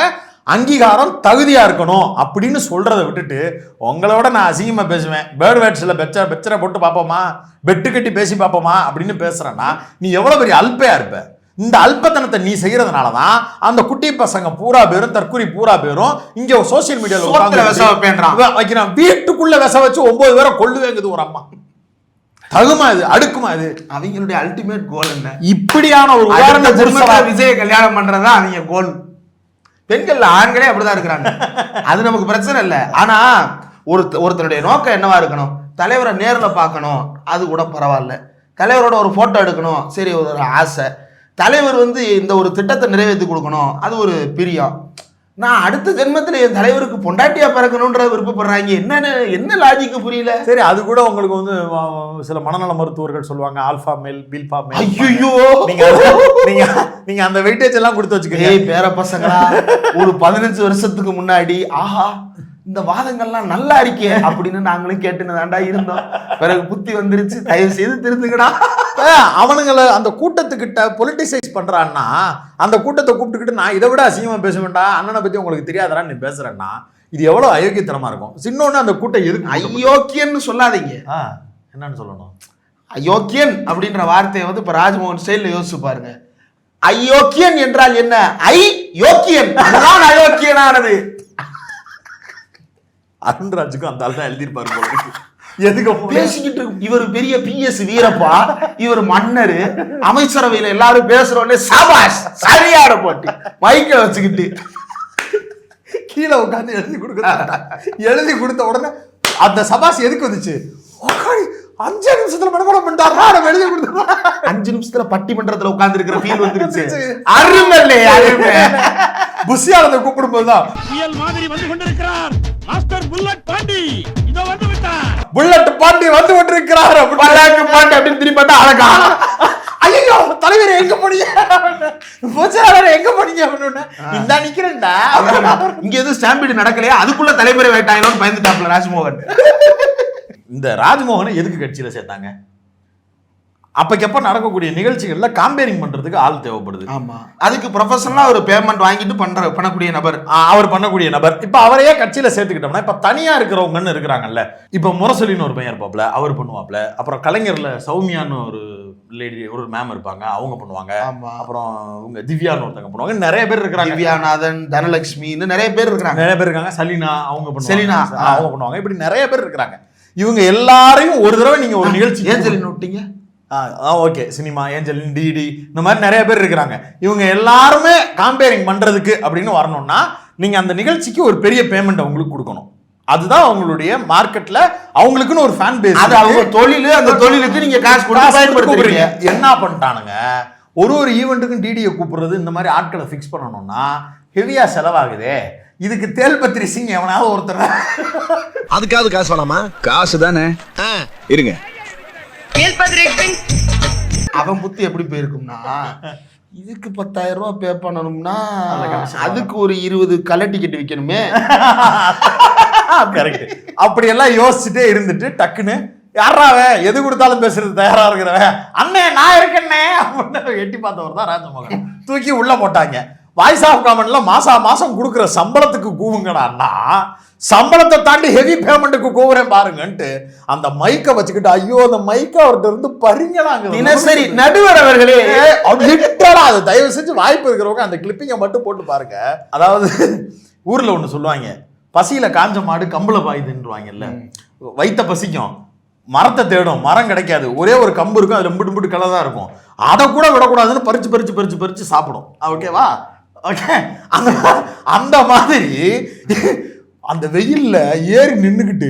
அங்கீகாரம், தகுதியா இருக்கணும் அப்படின்னு சொல்றதை விட்டுட்டு உங்களோட நான் அசிங்கமா பேசுவேன், பேர்ட் வேட்ஸ்ல பெச்சரை போட்டு பார்ப்போமா, பெட்டு கட்டி பேசி பார்ப்போமா அப்படின்னு பேசுறேன்னா நீ எவ்வளவு பெரிய அல்பையா இருப்ப. இந்த அல்பத்தனத்தை நீ செய்யறதுனாலதான் அந்த குட்டி பசங்க பூரா பேரும் தற்கொலை பூரா பேரும் இங்க சோசியல் மீடியால வைக்கிறான். வீட்டுக்குள்ள விச வச்சு 9 பேரை கொள்ளுவேங்குது ஒரு அம்மா. தகுமா இது? அடுக்குமா இது? அவங்களுடைய அல்டிமேட் கோல் என்ன? இப்படியான ஒரு உதாரண விஜய கல்யாணம் பண்றதா அவங்க கோல். பெண்கள் ஆண்களே அப்படிதான் இருக்கிறாங்க, அது நமக்கு பிரச்சனை இல்லை. ஆனா ஒருத்தருடைய நோக்கம் என்னவா இருக்கணும்? தலைவரை நேர்ல பார்க்கணும், அது கூட பரவாயில்ல. தலைவரோட ஒரு போட்டோ எடுக்கணும், சரி, ஒரு ஆசை. தலைவர் வந்து இந்த ஒரு திட்டத்தை நிறைவேற்றி கொடுக்கணும், அது ஒரு பிரியம். நான் அடுத்த ஜென்மத்தில் என் தலைவருக்கு பொண்டாட்டியா பிறக்கணும்ன்ற விருப்பப்படுறாங்க. என்ன லாஜிக்கு புரியல. சரி, அது கூட உங்களுக்கு வந்து சில மனநல மருத்துவர்கள் சொல்லுவாங்க ஆல்பா மேல் பீல்பா மேல். ஐயோ, நீங்க அந்த வெயிட்டேஜ் எல்லாம் கொடுத்து வச்சுக்கோங்க. பேர பசங்களா, ஒரு 15 வருஷத்துக்கு முன்னாடி ஆஹா இந்த வாதங்கள்லாம் நல்லா இருக்கே அப்படின்னு நாங்களும் கேட்டுன்னு தாண்டா இருந்தோம். பிறகு புத்தி வந்துருச்சு, தயவு செய்து திருந்துங்கடா. அவனுங்களை அந்த கூட்டத்துக்கிட்ட பொலிட்டிசைஸ் பண்றான்னா அந்த கூட்டத்தை கூப்பிட்டுக்கிட்டு நான் இதை விட அசிங்கமா பேசுவேன்டா, அண்ணனை பத்தி உங்களுக்கு தெரியாதரா நீ பேசுறேன்னா இது எவ்வளவு அயோக்கியத்தனமா இருக்கும். சின்னொன்னு அந்த கூட்டம் எதுக்கு அயோக்கியன்னு சொல்லாதீங்க, என்னன்னு சொல்லணும்? அயோக்கியன் அப்படின்ற வார்த்தையை வந்து இப்ப ராஜ்மோகன் ஸ்டைல்ல யோசிச்சு பாருங்க. அயோக்கியன் என்றால் என்ன? யோக்கியன், அதுதான் அயோக்கியனானது. அருண்ராஜுக்கும் அந்த ஆள் தான் எழுதியிருப்பாரு போல. எதுக்கு பேசிக்கிட்டு இவர் பெரிய PS வீரப்பா, இவர் மன்னரு, அமைச்சரவையில எல்லாரும் பேசுறோம்ல, சபாஷ் சரியான போட்டி மைக்க வச்சுக்கிட்டு கீழே உட்காந்து எழுதி கொடுத்த உடனே அந்த சபாஷ் எதுக்கு வந்துச்சு? 5 நிமிஷத்துல மனப்பாடம் பண்ணிட்டாரா நம்ம எழுதி கொடுத்தா 5 நிமிஷத்துல பட்டிமன்றத்துல உட்கார்ந்து இருக்கிற ஃபீல் வந்துருச்சு. அருமையிலே அருமை. புஷியானதை கூப்பிடும் போதுதான் புயல் மாதிரி வந்து கொண்டிருக்கிறார் மாஸ்டர் புல்லட் பாண்டி. இதோ வந்து விட்டார். புல்லட் பாண்டி வந்து கொண்டிருக்கிறார். பல்லாக்கு பாண்டி அப்படின்னு திரும்பி பார்த்தா அழகா. ஐயோ தலைவர் எங்க போனீங்க, பொதுச்செயலாளர் எங்க போனீங்க அப்படின்னு இந்த நிக்கிறேன்டா. இங்க எதுவும் ஸ்டாம்பீடு நடக்கலையா, அதுக்குள்ள தலைமுறை வேட்டாயிரோன்னு பயந்துட்டாப்ல ராஜ்மோகன். இந்த ராஜ்மோகனை எதுக்கு கட்சியில சேர்த்தாங்க? அப்பக்கப்ப நடக்கக்கூடிய நிகழ்ச்சிகள்ல காம்பேரிங் பண்றதுக்கு ஆள் தேவைப்படுது. ஆமா, அதுக்கு ப்ரொஃபஷனலா ஒரு பேமெண்ட் வாங்கிட்டு பண்ணக்கூடிய நபர், அவர் பண்ணக்கூடிய நபர். இப்ப அவரையே கட்சியில சேர்த்துக்கிட்டோம்னா, இப்ப தனியா இருக்கிறவங்கன்னு இருக்கிறாங்க. இப்ப முரசொலின்னு ஒரு பையன் இருப்பாப்ல, அவர் பண்ணுவாப்ல. அப்புறம் கலைஞர்ல சௌமியான்னு ஒரு லேடி, ஒரு மேம் இருப்பாங்க, அவங்க பண்ணுவாங்க. அப்புறம் உங்க திவ்யான்னு ஒருத்தங்க பண்ணுவாங்க. நிறைய பேர் இருக்கிறாங்க. திவ்யாநாதன், தனலட்சுமின்னு நிறைய பேர் இருக்காங்க. சலீனா அவங்க பண்ணுவாங்க. செலினா அவங்க பண்ணுவாங்க. இப்படி நிறைய பேர் இருக்கிறாங்க. இவங்க எல்லாரையும் ஒரு தடவை நீங்க ஒரு நிகழ்ச்சி ஏன் செலினா விட்டீங்க? ஓகே, சினிமா ஏஞ்சலின் டிடி இந்த மாதிரி நிறைய பேர் இருக்கிறாங்க. இவங்க எல்லாருமே காம்பேரிங் பண்றதுக்கு அப்படின்னு வரணும்னா நீங்க அந்த நிகழ்ச்சிக்கு ஒரு பெரிய பேமெண்ட் அவங்களுக்கு கொடுக்கணும். அதுதான் அவங்களுடைய மார்க்கெட்ல அவங்களுக்குன்னு ஒரு ஃபேன் பேஸ். அது அவங்க தொழில், அந்த தொழிலுக்கு நீங்க காசு கொடுத்து பயன்படுத்துறீங்க. என்ன பண்ணிட்டானுங்க, ஒரு ஈவெண்ட்டுக்கும் டிடியை கூப்பிடுறது, இந்த மாதிரி ஆட்களை ஃபிக்ஸ் பண்ணணும்னா ஹெவியா செலவாகுதே. இதுக்கு தேல்பத்ரி சிங் எவனாவது ஒருத்தர் அதுக்காவது காசு வேணாமா? காசு தானே இருங்க. அவன் புத்தி எப்படி போயிருக்கும்னா, இதுக்கு 10,000 ரூபாய் பே பண்ணணும்னா அதுக்கு ஒரு 20 கலர் டிக்கெட் விற்கணுமே. கரெக்ட். அப்படி எல்லாம் யோசிச்சுட்டே இருந்துட்டு டக்குன்னு யாராவ எது கொடுத்தாலும் பேசுறது தயாரா இருக்கிறவன் அண்ணே நான் இருக்கேன்னே அப்படின்னு எட்டி பார்த்தவர் தான் ராஜமோகன். தூக்கி உள்ள போட்டாங்க. வாய்ஸ் ஆஃப் காமெண்ட்ல மாசம் கொடுக்குற சம்பளத்துக்கு கூவுங்கடான்னா, சம்பளத்தை தாண்டி ஹெவி பேமெண்ட்டுக்கு கூவுறேன் பாருங்கன்ட்டு அந்த மைக்கை வச்சுக்கிட்டு, ஐயோ அந்த மைக்கை அவர்கிட்ட இருந்து பறிங்களாங்க. தினசரி நடுவர் அவர்களே, அது தயவு செஞ்சு வாய்ப்பு இருக்கிறவங்க அந்த கிளிப்பிங்கை மட்டும் போட்டு பாருங்க. அதாவது ஊர்ல ஒண்ணு சொல்லுவாங்க, பசியில காஞ்ச மாடு கம்புல பாயுதுன்னுவாங்கல்ல. வைத்த பசிக்கும், மரத்தை தேடும், மரம் கிடைக்காது, ஒரே ஒரு கம்பு இருக்கும், அதுல முட்டு களை தான் இருக்கும். அதை கூட விடக்கூடாதுன்னு பறிச்சு சாப்பிடும். ஓகேவா? ஓகே. அந்த மாதிரி அந்த வெயில்ல ஏறி நின்னுக்கிட்டு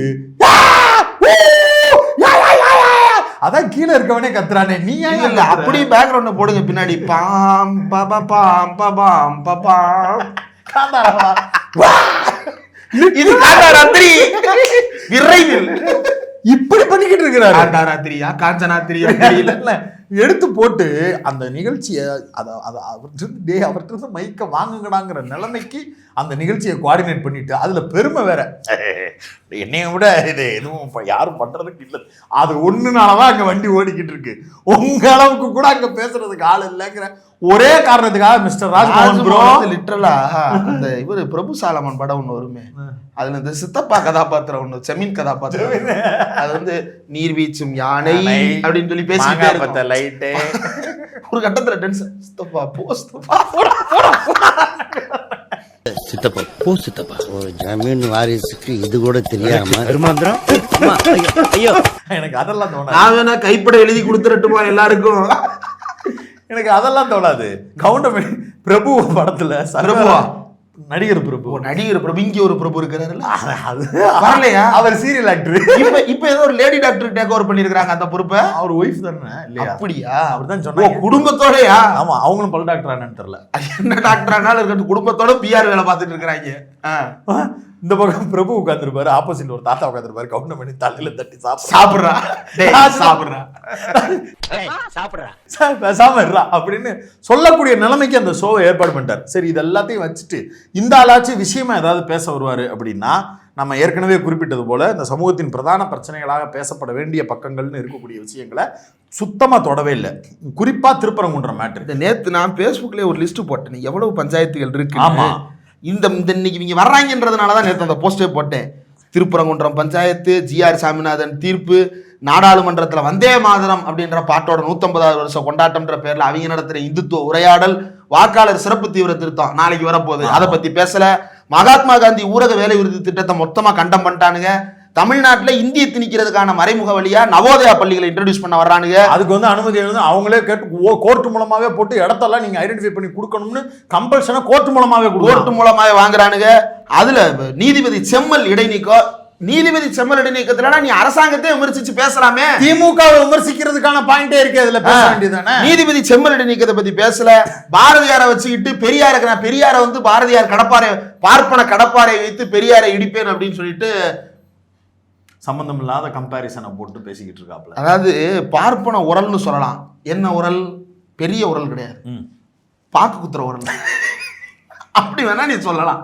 அதான் கீழே இருக்கவனே கத்துறானே, நீ இல்ல அப்படி பேக்ரவுண்ட் போடுங்க பின்னாடி. பாம் பாபா பாம் பாபாம் பாபாம் காந்தாரா. இது காந்தாராத்திரி விரைவில் இப்படி பண்ணிக்கிட்டு இருக்கிறாரு. காந்தாராத்திரியா காஞ்சனாத்திரியா தெரியல. எடுத்து போட்டு அந்த நிகழ்ச்சியை அவர்கிட்ட மைக்க வாங்குங்கடாங்கிற நிலைமைக்கு அந்த நிகழ்ச்சியை கோஆர்டினேட் பண்ணிட்டு, அதுல பெருமை வேற, என்னைய விட இது எதுவும் யாரும் பண்றதுக்கு இல்லை, அது ஒண்ணுனாலதான் அங்க வண்டி ஓடிக்கிட்டு இருக்கு, உங்க அளவுக்கு கூட அங்க பேசுறதுக்கு ஆள் இல்லைங்கிற ஒரே காரணத்துக்காக மிஸ்டர் ராஜ்மோகன் ப்ரோ லிட்டரலா அந்த இவரு பிரபு சாலமன் படம் ஒண்ணு வருமே, அதுல இந்த சித்தப்பா கதாபாத்திரம் ஒண்ணு, செமீன் கதாபாத்திரம், அது வந்து நீர்வீச்சும் யானை அப்படின்னு சொல்லி பேசிக்கிட்டே லைட்டு. ஒரு கட்டத்துல டென்ஷன், சித்தப்பா போ சித்தப்பா சித்தப்பா போ சித்தப்பா. ஒரு ஜமீன் வாரிசுக்கு இது கூட தெரியாம ஐயோ எனக்கு அதெல்லாம் தோணாது. நான் வேணா கைப்பட எழுதி கொடுத்துறட்டுமா எல்லாருக்கும்? எனக்கு அதெல்லாம் தோணாது. கவுண்டமணி பிரபு படத்துல பிரபுவா நடிகர் பிரபு இங்க ஒரு பிரபு இருக்கிறாருல்ல, அது வரலையா? அவர் சீரியல் ஆக்டர். இப்ப ஏதோ ஒரு லேடி டாக்டர் டேக் ஓவர் பண்ணிருக்காங்க அந்த பொறுப்பை. அவர் ஒய்ஃப் தானே இல்லையா? அப்படியா? அப்படிதான் சொன்னாங்க. குடும்பத்தோடயா? ஆமா, அவங்களும் பல் டாக்டர் ஆனான்னு தெரியல. என்ன டாக்டர் ஆனாலும் இருக்கட்டும், குடும்பத்தோட பிஆர் வேலை பார்த்துட்டு இருக்கிறாங்க. இந்த பக்கம் பிரபு உட்காந்துருப்பாரு, ஆப்போசிட்ல ஒரு தாத்தா உட்காந்துருப்பாரு, கவுண்டமணி தலையில தட்டி சாப்பிடுறா பேசாம இருறா அப்படின்னு சொல்லக்கூடிய நிலைமைக்கு அந்த ஷோவை ஏற்பாடு பண்ணிட்டார். சரி, இது எல்லாத்தையும் வச்சுட்டு இந்த ஆளாச்சும் விஷயமா ஏதாவது பேச வருவாரு அப்படின்னா, நம்ம ஏற்கனவே குறிப்பிட்டது போல இந்த சமூகத்தின் பிரதான பிரச்சனைகளாக பேசப்பட வேண்டிய பக்கங்கள்னு இருக்கக்கூடிய விஷயங்களை சுத்தமா தொடவே இல்லை. குறிப்பா திருப்பரங்குன்றம் மேட்டர். நேத்து நான் பேஸ்புக்லயே ஒரு லிஸ்ட் போட்டேன், எவ்வளவு பஞ்சாயத்துகள் இருக்கு. ஆமா, இந்த இன்னைக்கு இவங்க வர்றாங்கன்றதுனாலதான் நேற்று அந்த போஸ்டே போட்டேன். திருப்பரங்குன்றம் பஞ்சாயத்து, ஜிஆர் சாமிநாதன் தீர்ப்பு, நாடாளுமன்றத்தில் வந்தே மாதரம் அப்படின்ற பாட்டோட 150வது வருஷம் கொண்டாட்டம்ன்ற பேர்ல அவங்க நடத்துற இந்துத்துவ உரையாடல், வாக்காளர் சிறப்பு தீவிர திருத்தம் நாளைக்கு வரப்போகுது, அதை பத்தி பேசல. மகாத்மா காந்தி ஊரக வேலை உறுதி திட்டத்தை மொத்தமா கண்டம் பண்ணிட்டானுங்க. தமிழ்நாட்டுல இந்திய திணிக்கிறதுக்கான மறைமுக வழியா நவோதயா பள்ளிகளை இன்ட்ரோடியூஸ் பண்ண வர்றானுங்க. அதுக்கு வந்து அனுமதி எழுந்து அவங்களே கேட்டு கோர்ட் மூலமாவே போட்டு இடத்தெல்லாம் நீங்க ஐடென்டிஃபை பண்ணி கொடுக்கணும்னு கம்பல்ஷனா கோர்ட் மூலமாவே வாங்குறானுங்க. அதுல நீதிபதி செம்மல் இடைநீக்கம் நீதிபதி செம்மரடி நீக்கத்துல நீ அரசாங்கத்தை விமர்சிச்சு பேசலாமே. திமுகவை விமர்சிக்கிறதுக்கான பாயிண்டே இருக்கு, அதுல பேச வேண்டியதானே. நீதிபதி செம்மரடி நீக்கத்தை பத்தி பேசல. பாரதியாரை வச்சுக்கிட்டு பெரியாருக்கு நான் பெரியாரை வந்து பாரதியார் கடப்பாறை பார்ப்பன கடப்பாறை வைத்து பெரியாரை இடிப்பேன் அப்படின்னு சொல்லிட்டு சம்பந்தம் இல்லாத கம்பாரிசனை போட்டு பேசிக்கிட்டு இருக்காப்ல. அதாவது பார்ப்பன உரல்னு சொல்லலாம். என்ன உரல்? பெரிய உரல் கிடையாது, பாக்கு குத்துற உரல். அப்படி வேணா நீ சொல்லலாம்.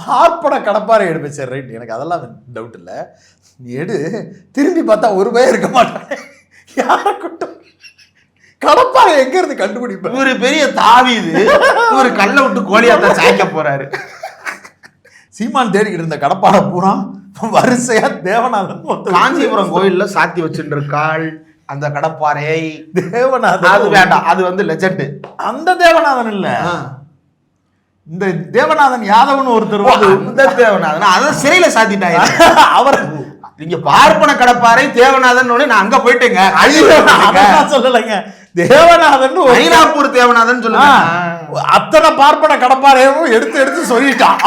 பார்ப்பன கடப்பாறை எடுப்பேன். சரி ரைட், எனக்கு அதெல்லாம் டவுட் இல்லை. நீ எடு, திரும்பி பார்த்தா ஒரு பயம் இருக்க மாட்டாங்க. யாரை கூட்டம் கடப்பாறை எங்க இருந்து கண்டுபிடிப்பேன்? ஒரு பெரிய தாவீது ஒரு கல்லை விட்டு கோழியாத்தான் சாய்க்க போறாரு. சீமான் தேடிக்கிட்டு இருந்த கடப்பாறை பூரா வரிசையா தேவநாதன் காஞ்சிபுரம் கோயில்ல சாத்தி வச்சுட்டு இருக்காள் அந்த கடப்பாறை. தேவநாதன் அது வேண்டாம், அது வந்து லெஜெண்ட். அந்த தேவநாதன் இல்ல, இந்த தேவநாதன் யாதவன் ஒருத்தர். அந்த தேவநாதன் அத சிறையில சாத்திட்டாங்க. அவர் நீங்க பார்ப்பன கடப்பாறை தேவநாதன் நான் அங்க போயிட்டேங்க. சொல்லலைங்க, தேவநாதன் ஐநாப்பூர் தேவநாதன் சொல்லுங்க. அத்தனை பார்ப்பன கடப்பாறையும் எடுத்து எடுத்து சொல்லிட்டான்.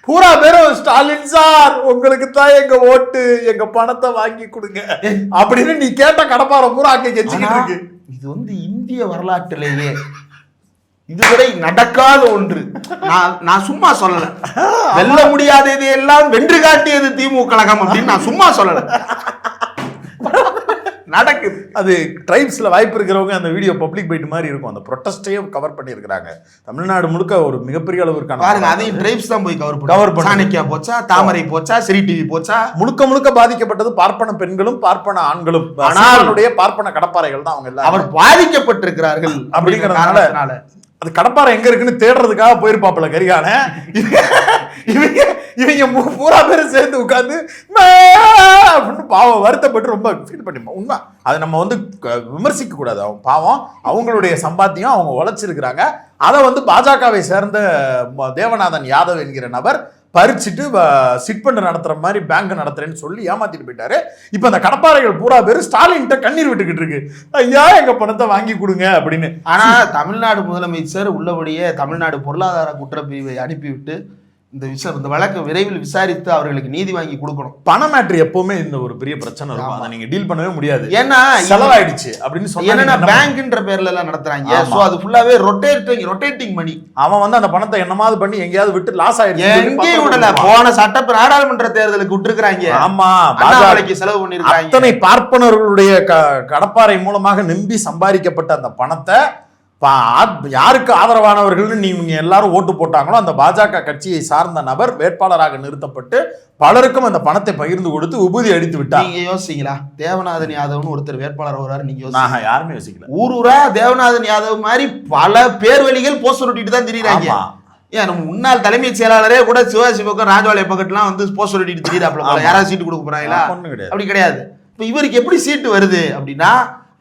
பூரா பேரும் ஸ்டாலின் சார் உங்களுக்கு தான் எங்க ஓட்டு, எங்க பணத்தை வாங்கி கொடுங்க அப்படின்னு நீ கேட்ட கடப்பாறை பூரா அங்க கெஞ்சிக்கிட்டு இருக்கு. இது வந்து இந்திய வரலாற்றிலேயே இதுவரை நடக்காத ஒன்று. நான் சும்மா சொல்லல. வெல்ல முடியாதது எல்லாம் வென்று காட்டியது திமுக கழகம் அப்படின்னு நான் சும்மா சொல்லல. நடக்குது. அது ட்ரைப்ஸ்ல வாய்ப்பு இருக்கிறவங்க அந்த வீடியோ பப்ளிக் பைட் மாதிரி இருக்கும். அந்த ப்ரொட்டஸ்டையும் கவர் பண்ணியிருக்கிறாங்க. தமிழ்நாடு முழுக்க ஒரு மிகப்பெரிய அளவிற்கான பாருங்க, அதையும் ட்ரைப்ஸ் தான் போய் கவர் பண்ண. சாணக்கியா போச்சா, தாமரை போச்சா, சிரி டிவி போச்சா, முழுக்க முழுக்க பாதிக்கப்பட்டது பார்ப்பன பெண்களும் பார்ப்பன ஆண்களும். ஆனால் பார்ப்பன கடப்பாறைகள் தான் அவங்க எல்லாம். அவர் பாதிக்கப்பட்டிருக்கிறார்கள் அப்படிங்கிறதுனால அது கடப்பாறை எங்க இருக்குன்னு தேடுறதுக்காக போயிருப்பாப்புல கரிகால. இவங்க பூரா பேரும் சேர்ந்து உட்கார்ந்து அப்படின்னு பாவம் வருத்தப்பட்டு ரொம்ப ஃபீல் பண்ணிப்போம். உண்மை, அதை நம்ம வந்து விமர்சிக்க கூடாது. அவங்க பாவம், அவங்களுடைய சம்பாத்தியம் அவங்க உழைச்சிருக்கிறாங்க. அதை வந்து பாஜகவை சேர்ந்த தேவநாதன் யாதவ் என்கிற நபர் பறிச்சுட்டு சிட்பண்ட் நடத்துற மாதிரி பேங்க் நடத்துறேன்னு சொல்லி ஏமாத்திட்டு போயிட்டாரு. இப்ப அந்த கடப்பாறைகள் பூரா பேரு ஸ்டாலின்கிட்ட கண்ணீர் விட்டுக்கிட்டு இருக்கு, ஐயா எங்க பணத்தை வாங்கி கொடுங்க அப்படின்னு. ஆனா தமிழ்நாடு முதலமைச்சர் உள்ளபடியே தமிழ்நாடு பொருளாதார குற்றப்பிரிவை அனுப்பிவிட்டு இந்த வழக்கை விரைவில் விசாரித்து அவர்களுக்கு நீதி வாங்கி கொடுக்கணும். பண மேட்ரு எப்பவுமே இந்த ஒரு பெரிய பிரச்சனை இருக்கும், அதை நீங்க டீல் பண்ணவே முடியாது. ஏன்னா செலவாயிடுச்சு அப்படின்னு சொன்னா பேங்க்ன்ற பேர்ல எல்லாம் நடத்துறாங்க. சோ அது ஃபுல்லாவே ரொட்டேட்டிங் மணி. அவன் வந்து அந்த பணத்தை என்னமாவது பண்ணி எங்கேயாவது விட்டு லாஸ் ஆயிடுச்சு. எங்கேயும் விடல, போன சட்டப்ப நாடாளுமன்ற தேர்தலுக்கு விட்டுருக்காங்க. ஆமா, பாஜகவுக்கு செலவு பண்ணிருக்காங்க. அத்தனை பார்ப்பனர்களுடைய கடப்பாறை மூலமாக நம்பி சம்பாதிக்கப்பட்ட அந்த பணத்தை யாருக்கு ஆதரவானவர்கள் நீங்க எல்லாரும் ஓட்டு போட்டாங்களோ அந்த பாஜக கட்சியை சார்ந்த நபர் வேட்பாளராக நிறுத்தப்பட்டு பலருக்கும் அந்த பணத்தை பகிர்ந்து கொடுத்து உபூதி அடித்து விட்டார். நீங்க யோசிங்களா? தேவநாதன் யாதவ்னு ஒருத்தர் வேட்பாளர் வருவாரு, நீங்க யாருமே யோசிக்கல. ஊரூரா தேவநாதன் யாதவ் மாதிரி பல பேர் வழிகள் போஸ்டர் ஒட்டிட்டு தான் திரியிறாங்க. ஏன் நம்ம முன்னாள் தலைமைச் செயலாளரே கூட சிவாஜி பக்கம் ராஜவாலய பக்கத்துலாம் வந்து போஸ்டர் ஒட்டிட்டு திரியிறாப்ல. யாராவது சீட்டு கொடுக்க போறாங்களா? அப்படி கிடையாது. இப்ப இவருக்கு எப்படி சீட்டு வருது அப்படின்னா,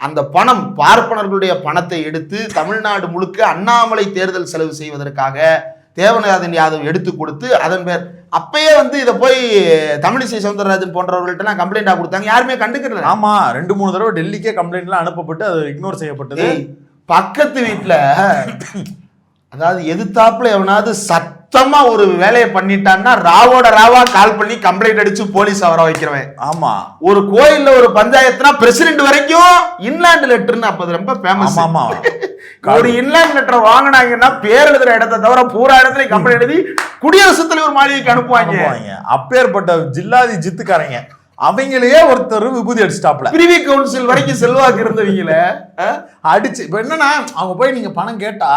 அந்த பணம் பார்ப்பனர்களுடைய பணத்தை எடுத்து தமிழ்நாடு முழுக்க அண்ணாமலை தேர்தல் செலவு செய்வதற்காக தேவநாதன் யாதவ் எடுத்து கொடுத்து அதன் பேர் அப்பயே வந்து இதை போய் தமிழிசை சவுந்தரராஜன் போன்றவர்கள்ட்ட கம்ப்ளைண்டா கொடுத்தாங்க. யாருமே கண்டுக்கல. ஆமா, 2-3 தடவை டெல்லிக்கே கம்ப்ளைண்ட்லாம் அனுப்பப்பட்டு அது இக்னோர் செய்யப்பட்டது. பக்கத்து வீட்டுல அதாவது எதிர்த்தாப்புல எவனாவது சத்தமா ஒரு வேலையை பண்ணிட்டான்னா ராவோட ராவா கால் பண்ணி கம்ப்ளைண்ட் அடிச்சு போலீஸ் வர வைக்கிறவன். ஆமா, ஒரு கோயில்ல ஒரு பஞ்சாயத்துனா பிரசிடென்ட் வரைக்கும் இன்லாண்ட் லெட்டர்னு அப்ப ரொம்ப ஃபேமஸ். ஆமா, ஒரு இன்லாண்ட் லெட்டர் வாங்கினாங்கன்னா பேர் எழுதுற இடத்தை தவிர பூரா இடத்துல கம்ப்ளைண்ட் எழுதி குடியரசுத் தலைவர் மாளிகைக்கு அனுப்புவாங்க. அப்பேற்பட்ட ஜில்லாதி ஜித்துக்காரங்க அவங்களையே ஒருத்தர் விபூதி அடிச்சிட்டாப்ல. பிரிவி கவுன்சில் வரைக்கும் செல்வாக்கு இருந்தவங்கள அடிச்சு. இப்ப என்னன்னா, அவங்க போய் நீங்க பணம் கேட்டா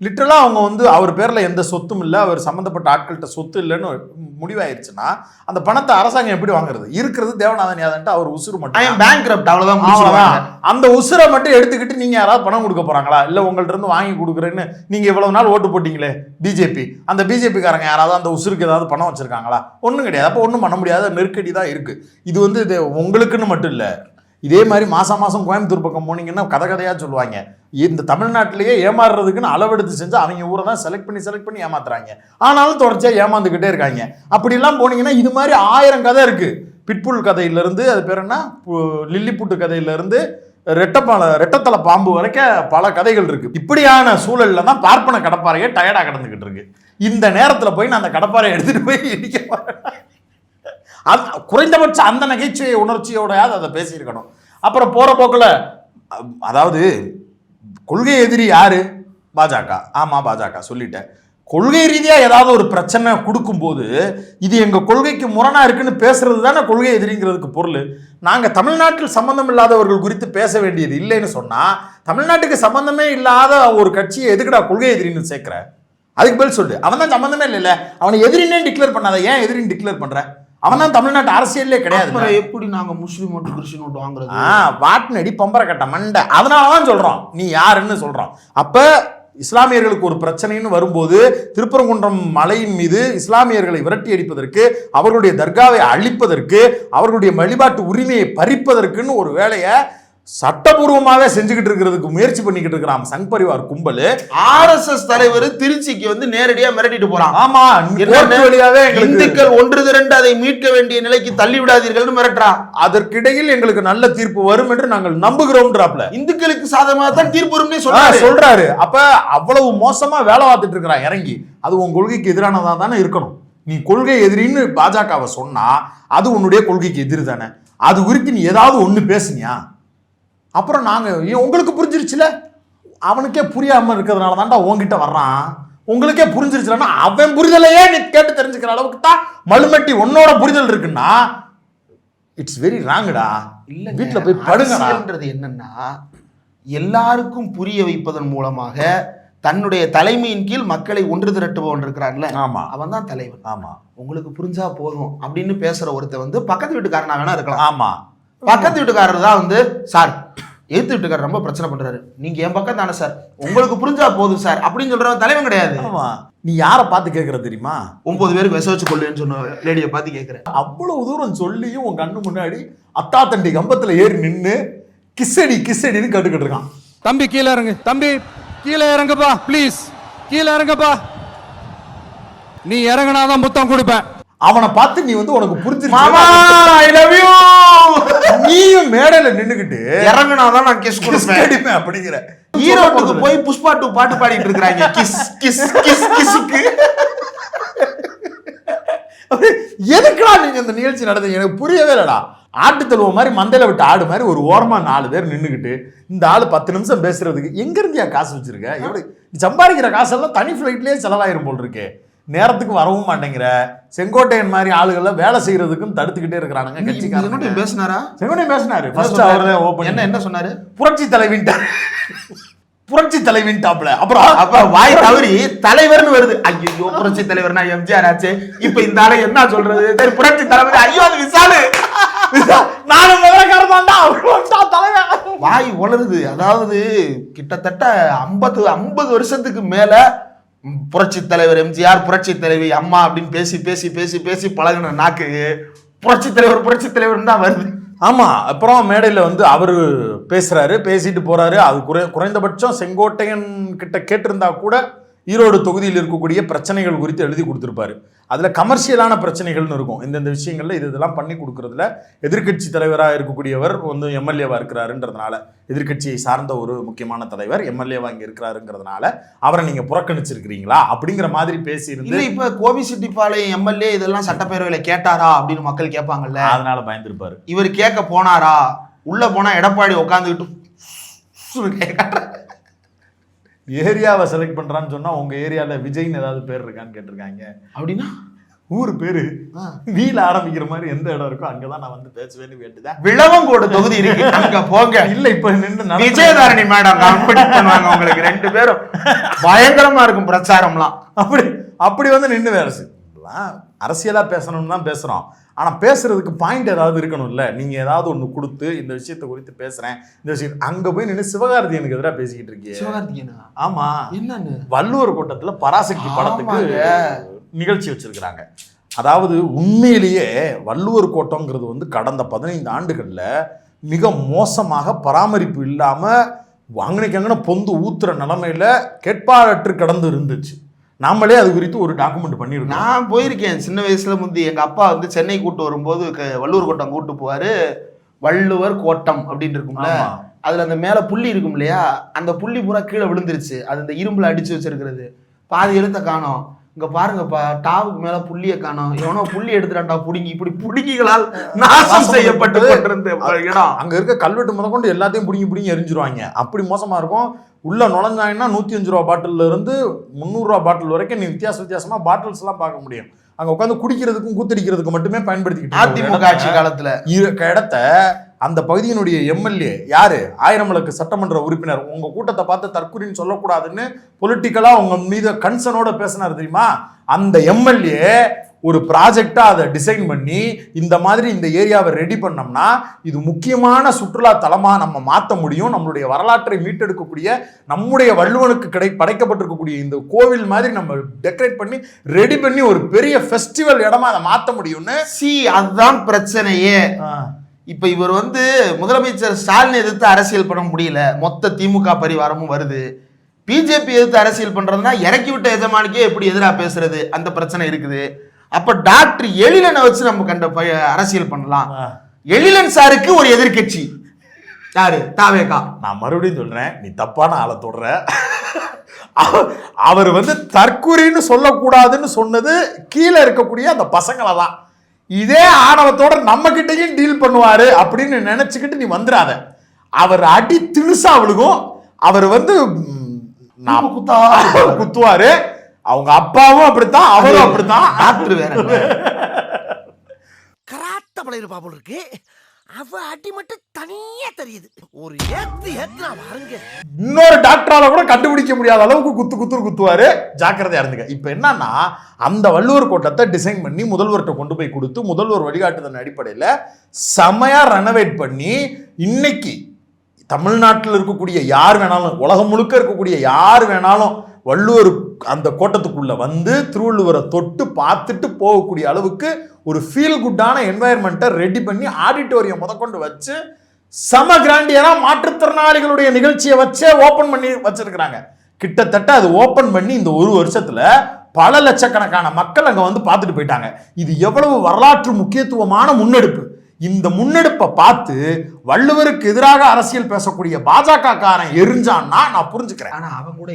லிட்டரலா அவங்க வந்து அவர் பேர்ல எந்த சொத்தும் இல்லை, அவர் சம்பந்தப்பட்ட ஆட்கள்கிட்ட சொத்து இல்லைன்னு முடிவாயிருச்சுன்னா அந்த பணத்தை அரசாங்கம் எப்படி வாங்குறது? இருக்கிறது தேவநாதன் யாதவ், அவர் உசுறு மட்டும் பேங்க்ரப்ட், அவ்வளவுதான். அந்த உசுரை மட்டும் எடுத்துக்கிட்டு நீங்க யாராவது பணம் கொடுக்க போறாங்களா? இல்ல உங்கள்ட்ட இருந்து வாங்கி கொடுக்குறேன்னு நீங்க இவ்வளவு நாள் ஓட்டு போட்டீங்களே பிஜேபி, அந்த பிஜேபிக்காரங்க யாராவது அந்த உசுருக்கு ஏதாவது பணம் வச்சிருக்காங்களா? ஒன்றும் கிடையாது. அப்போ ஒன்றும் பண்ண முடியாத நெருக்கடி தான் இருக்கு. இது வந்து இது உங்களுக்குன்னு மட்டும் இல்லை, இதே மாதிரி மாசம் கோயம்புத்தூர் பக்கம் போனீங்கன்னா கதையா சொல்லுவாங்க. இந்த தமிழ்நாட்டிலேயே ஏமாறுறதுக்குன்னு அளவெடுத்து செஞ்சு அவங்க ஊரை தான் செலக்ட் பண்ணி ஏமாத்துறாங்க. ஆனாலும் தொடர்ச்சியாக ஏமாந்துக்கிட்டே இருக்காங்க. அப்படிலாம் போனீங்கன்னா இது மாதிரி 1000 கதை இருக்கு. பிட்புல் கதையிலிருந்து, அது பேர் என்ன, லில்லிபுட்டு கதையிலிருந்து, ரெட்டத்தலை பாம்பு வரைக்கும் பல கதைகள் இருக்கு. இப்படியான சூழல்ல தான் பார்ப்பன கடப்பாறையே டயர்டா கிடந்துகிட்டு இருக்கு. இந்த நேரத்துல போய் நான் அந்த கடப்பாறையை எடுத்துட்டு போய் இடிக்க குறைந்தபட்சம் அந்த நகைச்சுவை உணர்ச்சியோடையாவது அதை பேசியிருக்கணும். அப்புறம் போற போக்குல அதாவது கொள்கை எதிரி யாரு? பாஜக. ஆமா பாஜக சொல்லிட்டேன். கொள்கை ரீதியா ஏதாவது ஒரு பிரச்சனை கொடுக்கும்போது இது எங்க கொள்கைக்கு முரணா இருக்குன்னு பேசுறது தானே கொள்கை எதிரிங்கிறதுக்கு பொருள். நாங்க தமிழ்நாட்டில் சம்பந்தம் இல்லாதவர்கள் குறித்து பேச வேண்டியது இல்லைன்னு சொன்னா தமிழ்நாட்டுக்கு சம்பந்தமே இல்லாத ஒரு கட்சியை எதுக்குடா கொள்கை எதிரின்னு சேர்க்கிற? அதுக்கு பதில் சொல்லு. அவன் தான் சம்பந்தமே இல்ல, அவனை எதிரினே டிக்ளேர் பண்ணாத. ஏன் எதிரின்னு டிக்ளேர் பண்ற? அவன் தான் தமிழ்நாட்டு அரசியலே கிடையாது. எப்படி நாங்க முஸ்லீம் ஓட்டு கிறிஸ்டின் ஓட்டு வாங்குறது? வாட்டினடி பம்பரை கட்ட மண்டை. அதனாலதான் சொல்றோம் நீ யாருன்னு சொல்றோம். அப்ப இஸ்லாமியர்களுக்கு ஒரு பிரச்சனைன்னு வரும்போது திருப்பரங்குன்றம் மலையின் மீது இஸ்லாமியர்களை விரட்டி அடிப்பதற்கு, அவர்களுடைய தர்காவை அழிப்பதற்கு, அவர்களுடைய வழிபாட்டு உரிமையை பறிப்பதற்குன்னு ஒரு வேலையை சட்டபூர்வமாக செஞ்சுக்கிட்டு இருக்கிறதுக்கு முயற்சி பண்ணிக்கிட்டு இருக்கிறான் சங் பரிவார் கும்பல். RSS தலைவர் திருச்சிக்கு வந்து நேரடியா மிரட்டிட்டு போறான். ஆமா, வழியாவே இந்துக்கள் ஒன்று திரண்டு அதை மீட்க வேண்டிய நிலைக்கு தள்ளி விடாதீர்கள் மிரட்டுறான். அதற்கிடையில் எங்களுக்கு நல்ல தீர்ப்பு வரும் என்று நாங்கள் நம்புகிறோம்ன்றாப்ல. இந்துக்களுக்கு சாதகமாக தான் தீர்ப்பு வரும்னே சொல்றாரு. அப்ப அவ்வளவு மோசமா வேலை பார்த்துட்டு இருக்கிறான் இறங்கி. அது உன் கொள்கைக்கு எதிரானதா தானே இருக்கணும். நீ கொள்கை எதிரின்னு பாஜகவை சொன்னா அது உன்னுடைய கொள்கைக்கு எதிரி தானே. அது குறித்து நீ ஏதாவது ஒண்ணு பேசுனியா? அப்புறம் நாங்க உங்களுக்கு புரிஞ்சிருச்சுல, அவனுக்கே புரியாம இருக்கிறதுனால தான்டா உங்ககிட்ட வர்றான். உங்களுக்கே புரிஞ்சிருச்சுன்னா அவன் புரிதலையே நீ கேட்டு தெரிஞ்சுக்கிற அளவுக்கு தான் மலுமட்டி உன்னோட புரிதல் இருக்குன்னா இட்ஸ் வெரி ராங்கடா. இல்ல வீட்டுல போய் படுங்கன்றது என்னன்னா, எல்லாருக்கும் புரிய வைப்பதன் மூலமாக தன்னுடைய தலைமையின் கீழ் மக்களை ஒன்று திரட்டுபவன் இருக்கிறான்ல, அவன் தான் தலைவன். ஆமா, உங்களுக்கு புரிஞ்சா போதும் அப்படின்னு பேசுற ஒருத்தர் வந்து பக்கத்து வீட்டுக்காரனா வேணா இருக்கலாம். ஆமா, பக்கத்து வீட்டுக்காரர் தான் வந்து சார் எதிர்த்து வீட்டுக்காரர் ரொம்ப பிரச்சனை பண்றாரு, நீங்க என் பக்கம் தானே சார், உங்களுக்கு புரிஞ்சா போதும் சார் அப்படின்னு சொல்றவன் தலைவன் கிடையாது. நீ யாரை பார்த்து கேட்கற தெரியுமா? 9 பேருக்கு விச வச்சு கொள்ளுன்னு சொன்ன லேடியை பார்த்து கேட்கிற. அவ்வளவு தூரம் சொல்லியும் உன் கண்ணு முன்னாடி அத்தா தண்டி கம்பத்துல ஏறி நின்று கிஸ்ஸடி கிஸ்ஸடின்னு கேட்டுக்கிட்டு இருக்கான். தம்பி கீழே இறங்கு, தம்பி கீழே இறங்குப்பா ப்ளீஸ், கீழே இறங்குப்பா. நீ இறங்கினாதான் புத்தம் கொடுப்பேன். அவனை பார்த்து நீ வந்து உனக்கு புரிஞ்சிருச்சு, ஐ லவ் யூ, நீயும் மேடையில நின்னுக்கிட்டு இறங்கினாதான் நான் கிஸ் கொடுப்பேன் அப்படிங்கிற. ஈரோட்டுக்கு போய் புஷ்பா 2 பாட்டு பாடிட்டு இருக்காங்க. கிஸ் கிஸ் கிஸ் கிஸ்க்கு எதுக்குடா நீங்க இந்த நிகழ்ச்சி நடந்தீங்க எனக்கு புரியவே இல்லடா. ஆட்டு தழுவ மாதிரி மந்தையில விட்டு ஆடு மாதிரி ஒரு ஓரமா 4 பேர் நின்னுக்கிட்டு இந்த ஆளு 10 நிமிஷம் பேசுறதுக்கு எங்க இருந்தியா காசு வச்சிருக்க? எப்படி சம்பாதிக்கிற காசெல்லாம் தனி ஃபிளைட்லயே செலவாயிரும் போல் இருக்கு. நேரத்துக்கு வரவும் மாட்டேங்கிற. செங்கோட்டையன் மாதிரி ஆளுகளை வேலை செய்யறதுக்கும் தடுத்துக்கிட்டே இருக்கிறானுங்க கட்சிக்காரங்க. பேசினாரா? செங்கோட்டையன் பேசினாரு. ஃபர்ஸ்ட் அவரே ஓபன் என்ன சொன்னாரு? புரட்சி தலைவின்டாப்ல. அப்புறம் வாய் தவறி தலைவர்னு வருது. ஐயோ புரட்சி தலைவர்னா எம்ஜிஆர் ஆச்சு, இப்ப இந்த ஆளு என்ன சொல்றது? சரி புரட்சி தலைவர், ஐயோ அது விசாலு, நானும் விவரக்காரமாண்டா தலைவர். வாய் உளருது. அதாவது கிட்டத்தட்ட 50 வருஷத்துக்கு மேல புரட்சி தலைவர் எம்ஜிஆர், புரட்சி தலைவி அம்மா அப்படின்னு பேசி பேசி பேசி பேசி பழகின நாக்கு புரட்சி தலைவர் தான் வருது. ஆமா, அப்புறம் மேடையில வந்து அவரு பேசுறாரு, பேசிட்டு போறாரு. அது குறைந்தபட்சம் செங்கோட்டையன் கிட்ட கேட்டிருந்தா கூட ஈரோடு தொகுதியில் இருக்கக்கூடிய பிரச்சனைகள் குறித்து எழுதி கொடுத்திருப்பாரு. அதுல கமர்ஷியலான பிரச்சனைகள்னு இருக்கும். இந்த விஷயங்கள்ல இதெல்லாம் பண்ணி கொடுக்கறதுல எதிர்கட்சி தலைவராக இருக்கக்கூடியவர் வந்து எம்எல்ஏவா இருக்கிறாருன்றதுனால, எதிர்கட்சியை சார்ந்த ஒரு முக்கியமான தலைவர் எம்எல்ஏவா இங்க இருக்கிறாருங்கிறதுனால அவரை நீங்க புறக்கணிச்சிருக்கிறீங்களா அப்படிங்கிற மாதிரி பேசியிருந்து. இப்ப கோபிச்செட்டிப்பாளையம் எம்எல்ஏ இதெல்லாம் சட்டப்பேரவையில கேட்டாரா அப்படின்னு மக்கள் கேட்பாங்கல்ல, அதனால பயந்துருப்பாரு. இவர் கேட்க போனாரா? உள்ள போனா எடப்பாடி உட்காந்துக்கிட்டு ஏரியாவை செலக்ட் பண்றான்னு சொன்னா உங்க ஏரியால விஜய்னு ஏதாவது பேர் இருக்கான்னு கேட்டிருக்காங்க. அப்படின்னா ஊர் பேரு வீல ஆரம்பிக்கிற மாதிரி எந்த இடம் இருக்கோ அங்கதான் நான் வந்து பேசுவேன்னு வேண்டுதான். விளவங்கோடு தொகுதி இருக்கு, அங்க போங்க. இல்ல இப்ப நின்று விஜயதாரணி மேடம் பண்ணுவாங்க உங்களுக்கு 2 பேரும். பயங்கரமா இருக்கும் பிரச்சாரம்லாம். அப்படி வந்து நின்று வேற அரசியலா பேசணும்னு தான் பேசுறோம். ஆனா பேசுறதுக்கு பாயிண்ட் ஏதாவது இருக்கணும்ல. நீங்க ஏதாவது ஒண்ணு கொடுத்து இந்த விஷயத்தை குறித்து பேசுறேன், இந்த விஷயம் அங்க போய் நின்று சிவகார்த்தி எனக்கு எதிராக பேசிக்கிட்டு இருக்கீங்க. சிவகார்த்திகேயனா? ஆமா, என்னன்னு வள்ளுவர் கோட்டத்துல பராசக்தி படத்துக்கு நிகழ்ச்சி வச்சிருக்கிறாங்க. அதாவது உண்மையிலேயே வள்ளுவர் கோட்டம்ங்கிறது வந்து கடந்த 15 ஆண்டுகள்ல மிக மோசமாக பராமரிப்பு இல்லாம வாங்கினு பொந்து ஊத்துற நிலைமையில கேட்பாரற்று கடந்து இருந்துச்சு. நாமளே அது குறித்து ஒரு டாக்குமெண்ட் பண்ணிருக்கோம். நான் போயிருக்கேன் சின்ன வயசுல. முந்தி எங்க அப்பா வந்து சென்னை கூட்டு வரும்போது வள்ளுவர் கோட்டம் கூட்டு போவாரு. வள்ளுவர் கோட்டம் அப்படின்னு இருக்கும்ல, அதுல அந்த மேல புள்ளி இருக்கும் இல்லையா, அந்த புள்ளி பூரா கீழே விழுந்துருச்சு. அது இந்த இரும்புல அடிச்சு வச்சிருக்கிறது. பாதி எழுத்த காணோம். இங்க பாருங்கப்பா, டாவுக்கு மேல புள்ளிய காணோம். எவனோ புள்ளி எடுத்துட்டான்டா புடுங்கி. இப்படி புடுங்கிகளால் நாசம் செய்யப்பட்டு கொண்டிருந்த இடம். அங்க இருக்க கல்வெட்டு முதற்கொண்டு எல்லாத்தையும் புடுங்கி எரிஞ்சிருவாங்க. அப்படி மோசமா இருக்கும். உள்ள நுழைஞ்சாங்கன்னா 105 ரூபா பாட்டில் இருந்து 300 ரூபா பாட்டில் வரைக்கும் நீ வித்தியாசமா பாட்டில்ஸ் எல்லாம் பார்க்க முடியும். அங்க உட்காந்து குடிக்கிறதுக்கும் கூத்தடிக்கிறதுக்கு மட்டுமே பயன்படுத்திக்கிட்டு அதிமுக ஆட்சி காலத்துல இடத்த அந்த பகுதியினுடைய எம்எல்ஏ யாரு, ஆயிரமலுக்கு சட்டமன்ற உறுப்பினர், உங்க கூட்டத்தை பார்த்து தற்கொலைன்னு சொல்லக்கூடாதுன்னு பொலிட்டிக்கலா உங்க மீது கன்சர்னோட பேசினார் தெரியுமா? அந்த எம்எல்ஏ ஒரு ப்ராஜெக்டா அதை டிசைன் பண்ணி இந்த மாதிரி இந்த ஏரியாவை ரெடி பண்ணோம்னா இது முக்கியமான சுற்றுலா தலமா நம்ம மாற்ற முடியும். நம்மளுடைய வரலாற்றை மீட்டெடுக்கக்கூடிய, நம்முடைய வள்ளுவனுக்கு படைக்கப்பட்டிருக்கக்கூடிய இந்த கோவில் மாதிரி நம்ம டெக்கரேட் பண்ணி ரெடி பண்ணி ஒரு பெரிய ஃபெஸ்டிவல் இடமா அதை மாற்ற முடியும்னு. அதுதான் பிரச்சனையே. இப்ப இவர் முதலமைச்சர் ஸ்டாலின் எதிர்த்து அரசியல் பண்ண முடியல. மொத்த திமுக பரிவாரமும் வருது. பிஜேபி எதிர்த்து அரசியல் பண்றதுன்னா இறக்கி விட்ட எஜமானிக்கே எப்படி எதிராக பேசுறது, அந்த பிரச்சனை இருக்குது. அப்ப டாக்டர் எழிலனை வச்சு நம்ம அரசியல் பண்ணலாம். எழிலன் சாருக்கு ஒரு எதிர்கட்சி யாரு? தாவேகா. நான் மறுபடியும் சொல்றேன், நீ தப்பான ஆளை தொடுற. அவர் தற்கொலைன்னு சொல்லக்கூடாதுன்னு சொன்னது கீழே இருக்கக்கூடிய அந்த பசங்களை தான். இதே ஆணவத்தோட நம்ம கிட்டையும் டீல் பண்ணுவாரு அப்படின்னு நினைச்சுக்கிட்டு நீ வந்துடாத. அவர் அடி திணுசா அவளுக்கும். அவர் குத்துவாரு. அவங்க அப்பாவும் அப்படித்தான், அவரும் அப்படித்தான். டாக்டர் வேற கராத்த பழைய பாபு இருக்கு. அவ அடி மட்டும் தனியா தெரியுது. ஒரு ஏத்து பாருங்க. இன்னொரு டாக்டரால கூட கண்டுபிடிக்க முடியாத அளவுக்கு குத்துவாரு. ஜாக்கிரதையா இருந்துங்க. இப்ப என்னன்னா, அந்த வள்ளுவர் கோட்டத்தை டிசைன் பண்ணி முதல்வர்கிட்ட கொண்டு போய் கொடுத்து, முதல்வர் வழிகாட்டுதல் அடிப்படையில செமையா ரெனோவேட் பண்ணி, இன்னைக்கு தமிழ்நாட்டில் இருக்கக்கூடிய யார் வேணாலும், உலகம் முழுக்க இருக்கக்கூடிய யார் வேணாலும் வள்ளுவர் அந்த கோட்டத்துக்குள்ள திருவள்ளுவரை தொட்டு பார்த்துட்டு போகக்கூடிய அளவுக்கு ஒரு ஃபீல் குட்டான என்வாயர்மெண்ட்டை ரெடி பண்ணி ஆடிட்டோரியம் முதற்கொண்டு வச்சு சம கிராண்டியரா மாற்றுத்திறனாளிகளுடைய நிகழ்ச்சியை வச்சே ஓபன் பண்ணி வச்சிருக்கிறாங்க. கிட்டத்தட்ட அது ஓபன் பண்ணி இந்த ஒரு வருஷத்துல பல லட்சக்கணக்கான மக்கள் அங்க பார்த்துட்டு போயிட்டாங்க. இது எவ்வளவு வரலாற்று முக்கியத்துவமான முன்னெடுப்பு. இந்த முன்னெடுப்பை பார்த்து வள்ளுவருக்கு எதிராக அரசியல் பேசக்கூடிய பாஜக காரன் எரிஞ்சான்னா நான் புரிஞ்சுக்கிறேன். ஆனா அவன் கூட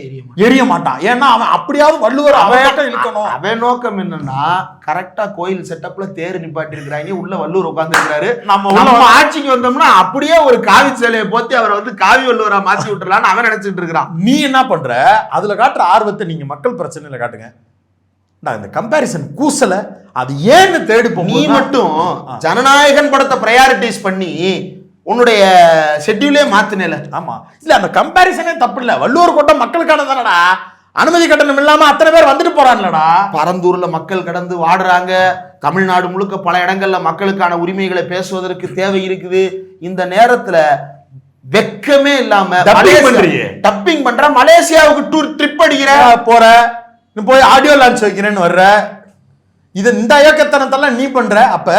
எரிய மாட்டான். ஏன்னா அவன் அப்படியாவது வள்ளுவர் இழுக்கணும். அவன் நோக்கம் என்னன்னா, கரெக்டா கோயில் செட்டப்ல தேர் நிப்பாட்டி இருக்கிறாங்க, உள்ள வள்ளுவர் உட்கார்ந்து இருக்கிறாரு. நம்ம ஆட்சிக்கு வந்தோம்னா அப்படியே ஒரு காவி சேலையை போத்தி அவரை காவி வள்ளுவரா மாத்தி விட்டுறலான்னு அவன் நினைச்சிட்டு இருக்கிறான். நீ என்ன பண்ற? அதுல காட்டுற ஆர்வத்தை நீங்க மக்கள் பிரச்சனையில காட்டுங்க. இந்த கம்பேரிசன் கூசல அது ஏன்னு தேடி போ. நீ மட்டும் ஜனநாயகன் படத்தை பிரையாரிட்டைஸ் பண்ணி உன்னுடைய ஷெட்யூலே மாத்தினேல. ஆமா, இல்ல அந்த கம்பேரிசனே தப்பு இல்ல. வள்ளுவர் கோட்டம் மக்களுக்கானதானடா. அனுமதி கட்டணம் இல்லாம அத்தனை பேர் வந்துட்டு போறான்லடா. பரந்தூர்ல மக்கள் கடந்து வாடுறாங்க. தமிழ்நாடு முழுக்க பல இடங்கள்ல மக்களுக்கான உரிமைகளை பேசுவதற்கு தேவை இருக்குது. இந்த நேரத்துல வெக்கமே இல்லாம டப்பிங் பண்ற, மலேசியாவுக்கு டூர் ட்ரிப் அடிக்கிற, போற, போய் ஆடியோ லான்ச் வைக்கிறேன்னு வர்ற, இது இந்த இயக்கத்தனத்தெல்லாம் நீ பண்ற. அப்ப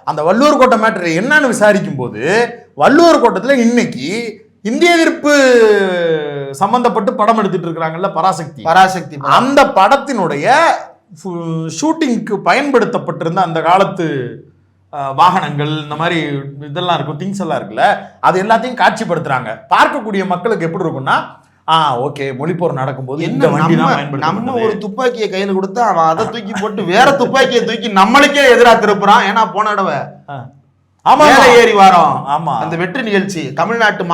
அந்த வள்ளுவர் கோட்டை மேட்டர் என்னன்னு விசாரிக்கும் போது, வள்ளுவர் கோட்டத்துல இன்னைக்கு இந்திய எதிர்ப்பு சம்பந்தப்பட்டு படம் எடுத்துட்டு இருக்கிறாங்கல்ல, பராசக்தி, அந்த படத்தினுடைய ஷூட்டிங்க்கு பயன்படுத்தப்பட்டிருந்த அந்த காலத்து வாகனங்கள், இந்த மாதிரி இதெல்லாம் இருக்கும், திங்ஸ் எல்லாம் இருக்குல்ல, அது எல்லாத்தையும் காட்சிப்படுத்துறாங்க. பார்க்கக்கூடிய மக்களுக்கு எப்படி இருக்கும்னா, ஓகே, மொழிப்போர் நடக்கும்போது இந்த வண்டி தான். நம்ம ஒரு துப்பாக்கியை கையில கொடுத்தா அவன் அதை தூக்கி போட்டு வேற துப்பாக்கியை தூக்கி நம்மளுக்கே எதிராக திருப்புறான். ஏன்னா போன தடவை ஏறி வாரம் அந்த வெற்றி நிகழ்ச்சி, தமிழ்நாட்டு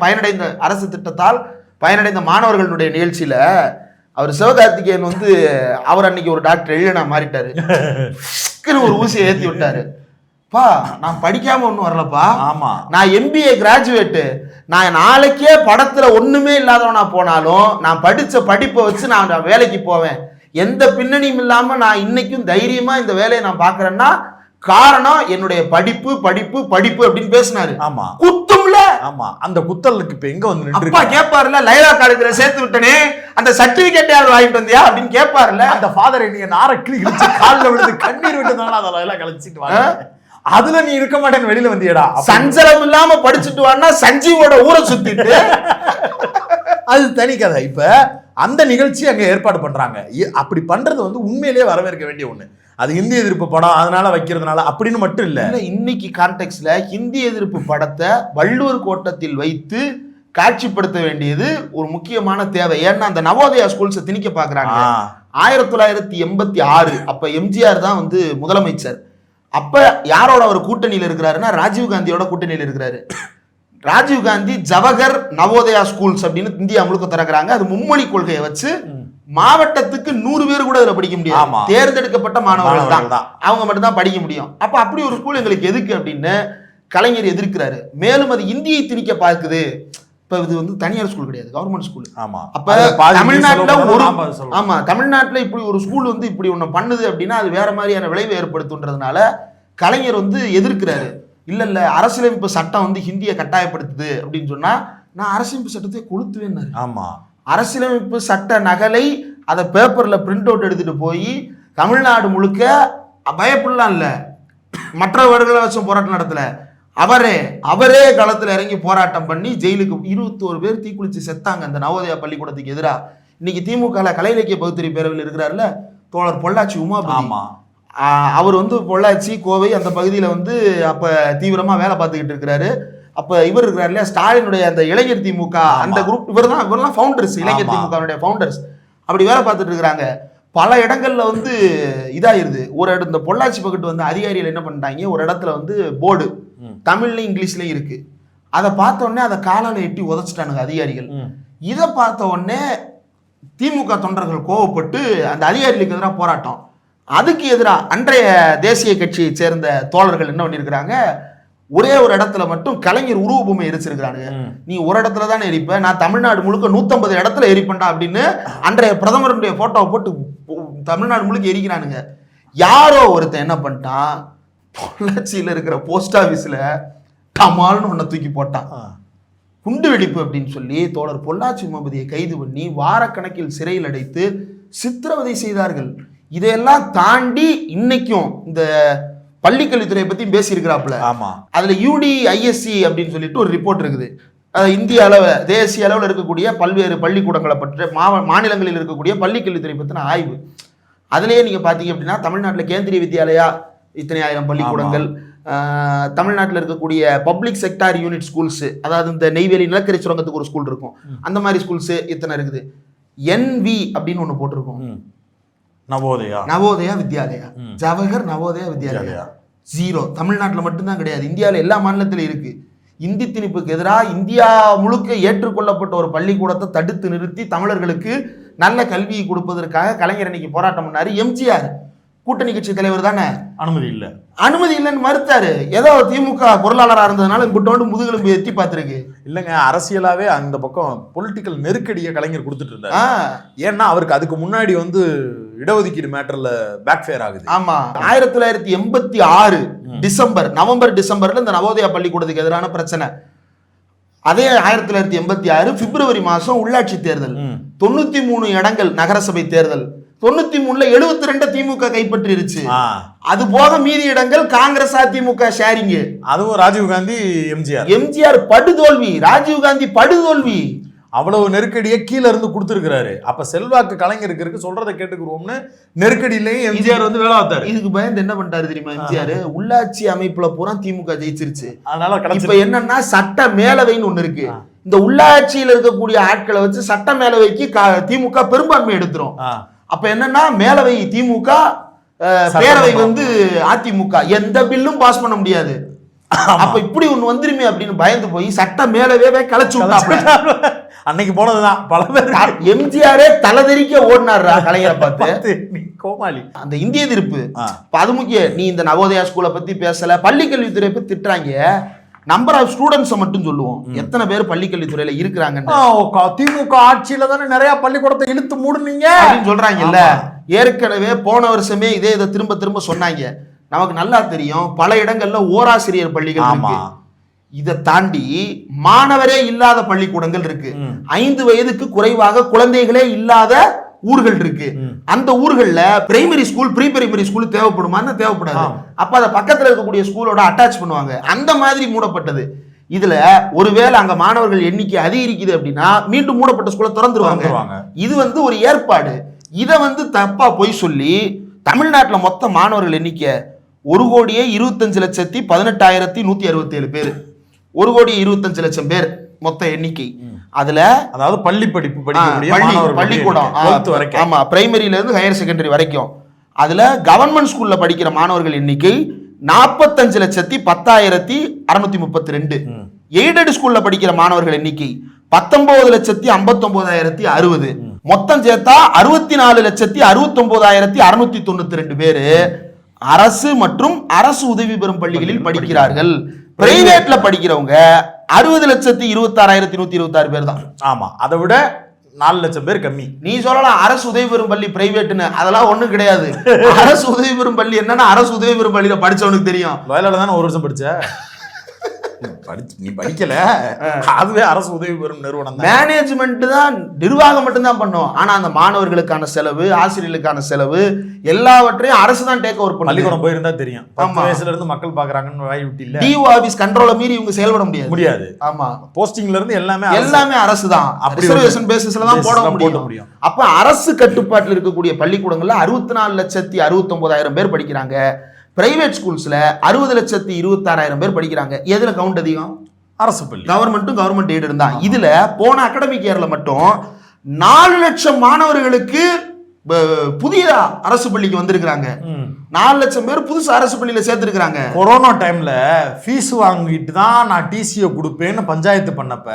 பயனடைந்த அரசு திட்டத்தால் பயனடைந்த மாணவர்களுடைய நிகழ்ச்சியில அவர் சிவகார்த்திகேயன் அவர் அன்னைக்கு ஒரு டாக்டர் எழிலனா மாறிட்டாரு. ஒரு ஊசியை ஏத்தி விட்டாரு. பா, நான் படிக்காம ஒன்றும் வரலப்பா. ஆமா, நான் MBA கிராஜுவேட்டு. நான் நாளைக்கே படத்துல ஒண்ணுமே இல்லாதவனா போனாலும் நான் படிச்ச படிப்பை வச்சு நான் வேலைக்கு போவேன். எந்த பின்னணியும் இல்லாம நான் இன்னைக்கும் தைரியமா இந்த வேலையை நான் பாக்குறேன்னா காரணம் என்னுடைய படிப்பு படிப்பு படிப்பு அப்படின்னு பேசினாரு. ஆமா, குத்தும்ல. ஆமா, அந்த குத்தலுக்கு இப்ப எங்க வந்து அப்பா கேட்பாருல, லைலா காலேஜ்ல சேர்த்து விட்டனே, அந்த சர்டிபிகேட் யாரும் வாங்கிட்டு வந்தியா அப்படின்னு கேட்பாருல. அந்த ஃபாதர் நீ நார கிழிச்சு காலில் விழுந்து கண்ணீர் விட்டுனால அதெல்லாம் எல்லாம் கழிச்சிட்டு வாங்க. அதுல நீ இருக்க மாட்டேன்னு வெளியில வந்தியடா. சஞ்சலம் இல்லாம படிச்சுட்டு வான்னா சஞ்சீவோட ஊரை சுத்திட்டு அது தனி கதை. இப்ப அந்த நிகழ்ச்சி அங்க ஏற்பாடு பண்றாங்க. அப்படி பண்றது வந்து உண்மையிலேயே வரவேற்க வேண்டிய ஒண்ணு. அது ஹிந்தி எதிர்ப்பு படம் அதனால வைக்கிறதுனால அப்படின்னு மட்டும் இல்ல. இன்னைக்கு கான்டெக்ட்ல ஹிந்தி எதிர்ப்பு படத்தை வள்ளுவர் கோட்டத்தில் வைத்து காட்சிப்படுத்த வேண்டியது ஒரு முக்கியமான தேவை. ஏன்னா அந்த நவோதயா ஸ்கூல்ஸை திணிக்க பாக்குறாங்க. 1986 அப்ப எம்ஜிஆர் தான் வந்து முதலமைச்சர். அப்ப யாரோட அவர் கூட்டணியில் இருக்கிறாருன்னா ராஜீவ் காந்தியோட கூட்டணியில் இருக்கிறாரு. ராஜீவ் காந்தி ஜவஹர் நவோதயா ஸ்கூல்ஸ் அப்படின்னு இந்தியா முழுக்க திறக்கிறாங்க. அது மும்மொழி கொள்கையை வச்சு மாவட்டத்துக்கு 100 பேர் கூட அதுல படிக்க முடியாது. தேர்ந்தெடுக்கப்பட்ட மாணவர்கள் தான், அவங்க மட்டும் தான் படிக்க முடியும். அப்ப அப்படி ஒரு ஸ்கூல் எங்களுக்கு எதுக்கு அப்படின்னு கலைஞர் எதிர்க்கிறாரு. மேலும் அது இந்தியை திணிக்க பார்க்குது. இப்ப இது வந்து தனியார் ஸ்கூல் கிடையாது, கவர்மெண்ட் ஸ்கூல். அப்ப தமிழ்நாட்டுல தமிழ்நாட்டுல இப்படி ஒரு ஸ்கூல் வந்து இப்படி ஒண்ணு பண்ணுது அப்படின்னா அது வேற மாதிரியான விளைவை ஏற்படுத்துன்றதுனால கலைஞர் வந்து எதிர்க்கிறாரு. இல்ல அரசியலமைப்பு சட்டம் வந்து ஹிந்தியை கட்டாயப்படுத்துது அப்படின்னு சொன்னா நான் அரசியலமைப்பு சட்டத்தை கொளுத்துவேன். ஆமா, அரசியலமைப்பு சட்ட நகலை அதை பேப்பர்ல பிரிண்ட் அவுட் எடுத்துட்டு போய் தமிழ்நாடு முழுக்க பயப்படலாம் இல்ல, மற்றவர்களை வச்சு போராட்டம் நடத்தல, அவரே களத்துல இறங்கி போராட்டம் பண்ணி ஜெயிலுக்கு 21 பேர் தீக்குளிச்சு செத்தாங்க அந்த நவோதயா பள்ளிக்கூடத்துக்கு எதிராக. இன்னைக்கு திமுக கலை இலக்கிய பகுத்தறி பேரவையில் இருக்கிறாருல தோழர் பொள்ளாச்சி உமாபதி, அவர் வந்து பொள்ளாச்சி கோவை அந்த பகுதியில வந்து அப்ப தீவிரமா வேலை பார்த்துக்கிட்டு இருக்கிறாரு. அப்ப இவர் இருக்கிறார் இல்லையா ஸ்டாலினுடைய அந்த இளைஞர் திமுக அந்த குரூப், இவரெல்லாம் ஃபவுண்டர்ஸ், இளைஞர் திமுக ஃபவுண்டர்ஸ். அப்படி வேலை பார்த்துட்டு இருக்கிறாங்க. பல இடங்கள்ல வந்து இதாயிருது. ஒரு இடம் இந்த பொள்ளாச்சி பக்கத்து வந்து அதிகாரிகள் என்ன பண்ணிட்டாங்க, ஒரு இடத்துல வந்து போர்டு தமிழ்லையும் இங்கிலீஷ்லயும் இருக்கு. அதை பார்த்த உடனே அதை காலால எட்டி உதச்சிட்டானுங்க அதிகாரிகள். இதை பார்த்த உடனே திமுக தொண்டர்கள் கோவப்பட்டு அந்த அதிகாரிகளுக்கு எதிராக போராட்டம். அதுக்கு எதிராக அன்றைய தேசிய கட்சியை சேர்ந்த தோழர்கள் என்ன பண்ணியிருக்கிறாங்க, ஒரே ஒரு இடத்துல மட்டும் கலைஞர் உருவபொம்மை எரிச்சிருக்கிறானுங்க. நீ ஒரு இடத்துல தானே எரிப்ப, நான் தமிழ்நாடு முழுக்க 150 இடத்துல எரிப்பேன்டா அப்படின்னு அன்றைய பிரதமருடைய போட்டோவை போட்டு தமிழ்நாடு முழுக்க எரிக்கிறானுங்க. யாரோ ஒருத்தன் என்ன பண்ணிட்டான், பொள்ளாச்சியில் இருக்கிற போஸ்ட் ஆபீஸ்ல கமால்னு ஒன்ன தூக்கி போட்டான். குண்டு வெடிப்பு அப்படின்னு சொல்லி தோழர் பொள்ளாச்சி உமாபதியை கைது பண்ணி வாரக்கணக்கில் சிறையில் அடைத்து சித்திரவதை செய்தார்கள். இதையெல்லாம் தாண்டி இன்னைக்கும் இந்த பள்ளிக்கல்வித்துறையை பத்தி பேசியிருக்கிறாப்புல. அதுல UDISC அப்படின்னு சொல்லிட்டு ஒரு ரிப்போர்ட் இருக்குது. இந்திய அளவு தேசிய அளவில் இருக்கக்கூடிய பல்வேறு பள்ளிக்கூடங்களை பற்றி மாநிலங்களில் இருக்கக்கூடிய பள்ளிக்கல்வித்துறை பற்றின ஆய்வு. அதுலேயே நீங்க பாத்தீங்க அப்படின்னா தமிழ்நாட்டில் கேந்திரிய வித்யாலயா இத்தனை ஆயிரம் பள்ளிக்கூடங்கள், தமிழ்நாட்டில் இருக்கக்கூடிய பப்ளிக் செக்டார் யூனிட் ஸ்கூல்ஸ், அதாவது இந்த நெய்வேலி நிலக்கரி சுரங்கத்துக்கு ஒரு ஸ்கூல் இருக்கும், அந்த மாதிரி ஸ்கூல்ஸ் இத்தனை இருக்குது. NV அப்படின்னு ஒன்று போட்டிருக்கோம், நவோதயா வித்யாலயா, ஜவஹர் நவோதயா வித்யாலயா 0. தமிழ்நாட்டில் மட்டும்தான் கிடையாது, இந்தியாவில் எல்லா மாநிலத்திலும் இருக்கு. இந்தி திணிப்புக்கு எதிராக இந்தியா முழுக்க ஏற்றுக்கொள்ளப்பட்ட ஒரு பள்ளிக்கூடத்தை தடுத்து நிறுத்தி தமிழர்களுக்கு நல்ல கல்வியை கொடுப்பதற்காக கலைஞர் அன்னைக்கு போராட்டம் பண்ணாரு. எம்ஜிஆர் கூட்டணி கட்சி தலைவர் தானே, அனுமதி இல்லைன்னு மறுத்தாரு. ஏதோ திமுக பொருளாளராக இருந்ததுனால குட்டோண்டு முதுகெலும்பு எத்தி பார்த்துருக்கு. இல்லைங்க, அரசியலாவே அந்த பக்கம் பொலிட்டிக்கல் நெருக்கடியை கலைஞர் கொடுத்துட்டு இருந்தாரு. ஏன்னா அவருக்கு அதுக்கு முன்னாடி வந்து இடஒதுக்கீடு மேட்டர்ல பேக் ஃபயர் ஆகுது. ஆமா, 1986 நவம்பர் டிசம்பர்ல இந்த நவோதயா பள்ளிக்கூடத்துக்கு எதிரான பிரச்சனை. அதே 1986 பிப்ரவரி மாசம் உள்ளாட்சி தேர்தல், 93 இடங்கள் நகரசபை தேர்தல், 93ல 72 திமுக கைப்பற்றிருச்சு. அது போக மீதி இடங்கள் காங்கிரஸ் அதிமுக ஷேரிங். அதுவும் ராஜீவ்காந்தி எம்ஜிஆர் படுதோல்வி, ராஜீவ்காந்தி படுதோல்வி. அவ்வளவு நெருக்கடியை கீழே இருந்து கொடுத்துருக்கிறாரு. அப்ப செல்வாக்கு கலைஞருக்கு இருக்கு, சொல்றதை கேட்டுக்கிறோம்னு நெருக்கடியிலையும் எம்ஜிஆர் வந்து வேலை பார்த்தாரு. இதுக்கு பயந்து என்ன பண்ணிட்டாரு தெரியுமா எம்ஜிஆர், உள்ளாட்சி அமைப்புல பூரா திமுக ஜெயிச்சிருச்சு. அதனால இப்ப என்னன்னா சட்ட மேலவைன்னு ஒண்ணு இருக்கு. இந்த உள்ளாட்சியில இருக்கக்கூடிய ஆட்களை வச்சு சட்ட மேலவைக்கு திமுக பெரும்பான்மை எடுத்துரும். அப்ப என்னன்னா மேலவை திமுக, பேரவை வந்து அதிமுக, எந்த பில்லும் பாஸ் பண்ண முடியாது. அப்ப இப்படி ஒண்ணு வந்துருமே அப்படின்னு பயந்து போய் சட்ட மேலவே கலைச்சு விட்டாங்க. அன்னைக்கு போனதுதான் பல பேர். எம்ஜிஆரே தலைதெறிக்க ஓடினாரா கலைஞரை பார்த்து. கோமாளி. அந்த இந்திய எதிர்ப்பு அது முக்கியம். நீ இந்த நவோதயா ஸ்கூலை பத்தி பேசல, பள்ளிக்கல்வித்துறை பத்தி திட்டுறாங்க. நம்பர் ஆஃப் ஸ்டூடெண்ட்ஸை மட்டும் சொல்லுவோம், எத்தனை பேர் பள்ளிக்கல்வித்துறையில இருக்கிறாங்கன்னு. திமுக ஆட்சியில தானே நிறைய பள்ளிக்கூடத்தை இழுத்து மூடுனீங்க அப்படின்னு சொல்றாங்கல்ல. ஏற்கனவே போன வருஷமே இதை திரும்ப திரும்ப சொன்னாங்க. நமக்கு நல்லா தெரியும், பல இடங்கள்ல ஓராசிரியர் பள்ளிகள் இருக்கு. இதை தாண்டி மாணவரே இல்லாத பள்ளிக்கூடங்கள் இருக்கு. 5 வயதுக்கு குறைவாக குழந்தைகளே இல்லாத ஊர்கள் இருக்கு. அந்த ஊர்கள்ல primary school, pre primary school தேவைப்படுமா? தேவைப்படாது. அப்ப அதை பக்கத்துல இருக்கக்கூடிய ஸ்கூலோட அட்டாச் பண்ணுவாங்க. அந்த மாதிரி மூடப்பட்டது. இதுல ஒருவேளை அங்க மாணவர்கள் எண்ணிக்கை அதிகரிக்குது அப்படின்னா மீண்டும் மூடப்பட்ட ஸ்கூலை திறந்துருவாங்க. இது வந்து ஒரு ஏற்பாடு. இதை வந்து தப்பா போய் சொல்லி தமிழ்நாட்டில் மொத்த மாணவர்கள் எண்ணிக்கை 1,25,18,167 பேர், 1,25,00,000 பேர் மொத்த எண்ணிக்கை. அதுல அதாவது பள்ளி படிப்பு பள்ளிக்கூடம் ஆமா பிரைமரியில இருந்து ஹையர் செகண்டரி வரைக்கும். அதுல கவர்மெண்ட் ஸ்கூல்ல படிக்கிற மாணவர்கள் எண்ணிக்கை 45,10,632. எய்டட் ஸ்கூல்ல படிக்கிற மாணவர்கள் எண்ணிக்கை 19,59,060. மொத்தம் சேர்த்தா 64,69,692 பேரு அரசு மற்றும் அரசு உதவி பெறும் பள்ளிகளில் படிக்கிறார்கள். பிரைவேட்ல படிக்கிறவங்க 60,26,126 பேர் தான். ஆமா, அதை விட 4 லட்சம் பேர் கம்மி. நீ சொல்லலாம் அரசு உதவி பெறும் பள்ளி பிரைவேட்னு, அதெல்லாம் ஒண்ணும் கிடையாது. அரசு உதவி பெறும் பள்ளி என்னன்னா அரசு உதவி பெறும் பள்ளியில படிச்சவனுக்கு தெரியும். வயலால தானே 1 வருஷம் படிச்ச, நீ படிக்கல, அதுவே அரசு உதவி பெறும் நிறுவனம் தான். மேனேஜ்மெண்ட் தான், நிர்வாகம் மட்டும்தான் பண்ணும். ஆனா அந்த மாணவர்களுக்கான செலவு, ஆசிரியர்களுக்கான செலவு எல்லாவற்றையும் அரசு தான் டேக் ஓவர் பண்ணும். பள்ளிக்கூடம் போயிருந்தா தெரியும். 10 வயசுல இருந்து மக்கள் பாக்குறாங்கன்னு வாய் விட்டு இல்ல. டிஓ ஆபீஸ் கண்ட்ரோல மீறி இவங்க செயல்பட முடியாது. ஆமா, போஸ்டிங்ல இருந்து எல்லாமே அரசு தான். ரிசர்வேஷன் பேசிஸ்ல தான் போட முடியும். அப்ப அரசு கட்டுப்பாட்டில் இருக்கக்கூடிய பள்ளிக்கூடங்கள்ல 64,69,000 பேர் படிக்கிறாங்க. பிரைவேட் ஸ்கூல்ஸ்ல 60,26,000 பேர் படிக்கிறாங்க. எதுல கவுண்ட் அதிகம்? அரசு பள்ளி. கவர்மெண்ட் எய்டு இருந்தா. இதுல போன அகாடமிக் இயர்ல மட்டும் 4 லட்சம் மாணவர்களுக்கு புதிய அரசு பள்ளிக்கு வந்திருக்காங்க. 4 லட்சம் பேர் புதுசு அரசு பள்ளியில சேர்த்திருக்காங்க. கொரோனா டைம்ல ஃபீஸ் வாங்கிட்டு தான் நான் டிசியை கொடுப்பேன்னு பஞ்சாயத்து பண்ணப்ப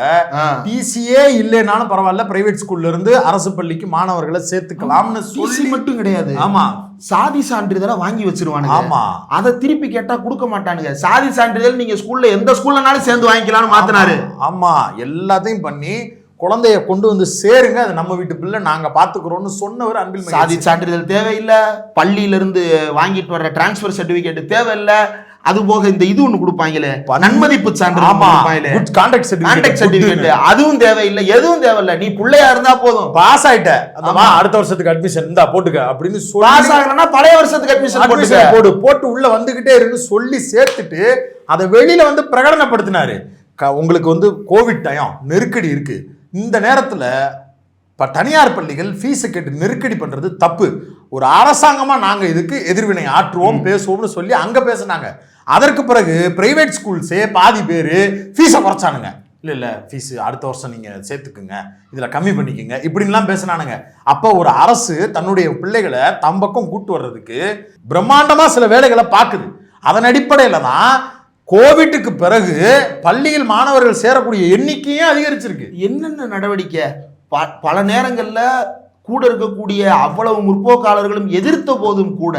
டிசியே இல்லைனாலும் பரவாயில்ல, பிரைவேட் ஸ்கூல்ல இருந்து அரசு பள்ளிக்கு மாணவர்களை சேர்த்துக்கலாம்னு சொல்லி மட்டும் கிடையாது. ஆமா, சாதி சான்றிதழை வாங்கி வச்சிருவானுங்க. ஆமா, அதை திருப்பி கேட்டா கொடுக்க மாட்டானுங்க. சாதி சான்றிதழ் நீங்க ஸ்கூல்ல எந்த ஸ்கூல்லனாலும் சேர்ந்து வாங்கிக்கலாம்னு மாத்தினாரு. ஆமா, எல்லாத்தையும் பண்ணி குழந்தைய கொண்டு வந்து சேருங்க, அது நம்ம வீட்டு பிள்ளை, நாங்க பாத்துக்கிறோம்னு சொன்னவர் அன்பில். சாதி சான்றிதழ் தேவையில்லை, பள்ளியில இருந்து வாங்கிட்டு வர்ற டிரான்ஸ்பர் சர்டிபிகேட் தேவையில்லை. அது போக இந்த இது ஒண்ணு கொடுப்பாங்களே, நன்மதிப்பு சான்றிதழ், கான்டாக்ட் சர்டிபிகேட், அதுவும் தேவையில்லை, எதுவும் தேவையில்லை. நீ பிள்ளையா இருந்தா போதும், பாஸ் ஆயிட்ட, அடுத்த வருஷத்துக்கு அட்மிஷன் இருந்தா போட்டுக்க அப்படின்னு சொல்லி, பாஸ் ஆகலன்னா பழைய வருஷத்துக்கு அட்மிஷன் போட்டு உள்ள வந்துகிட்டே இருந்து சொல்லி சேர்த்துட்டு அதை வெளியில வந்து பிரகடனப்படுத்தினாரு. உங்களுக்கு வந்து கோவிட் டைம் நெருக்கடி இருக்கு, இந்த நேரத்துல தனியார் பள்ளிகள் ஃபீஸ் கேட்டு நெருக்கடி பண்றது தப்பு, ஒரு அரசாங்கமா நாங்க இதுக்கு எதிர்வினை ஆற்றுவோம், பேசுவோம்னு சொல்லி அங்க பேசினாங்க. அதற்கு பிறகு பிரைவேட் ஸ்கூல்ஸே பாதி பேரு ஃபீஸை குறைச்சானுங்க. இல்ல ஃபீஸ் அடுத்த வருஷம் நீங்க சேர்த்துக்குங்க, இதுல கம்மி பண்ணிக்கோங்க இப்படின்லாம் பேசினானுங்க. அப்ப ஒரு அரசு தன்னுடைய பிள்ளைகளை தம் பக்கம் கூட்டு வர்றதுக்கு பிரம்மாண்டமா சில வேலைகளை பார்க்குது. அதன் அடிப்படையில தான் கோவிட்டுக்கு பிறகு பள்ளியில் மாணவர்கள் சேரக்கூடிய எண்ணிக்கையும் அதிகரிச்சிருக்கு. என்னென்ன நடவடிக்கை? பல நேரங்கள்ல கூட இருக்கக்கூடிய அவ்வளவு முற்போக்காளர்களும் எதிர்த்த போதும் கூட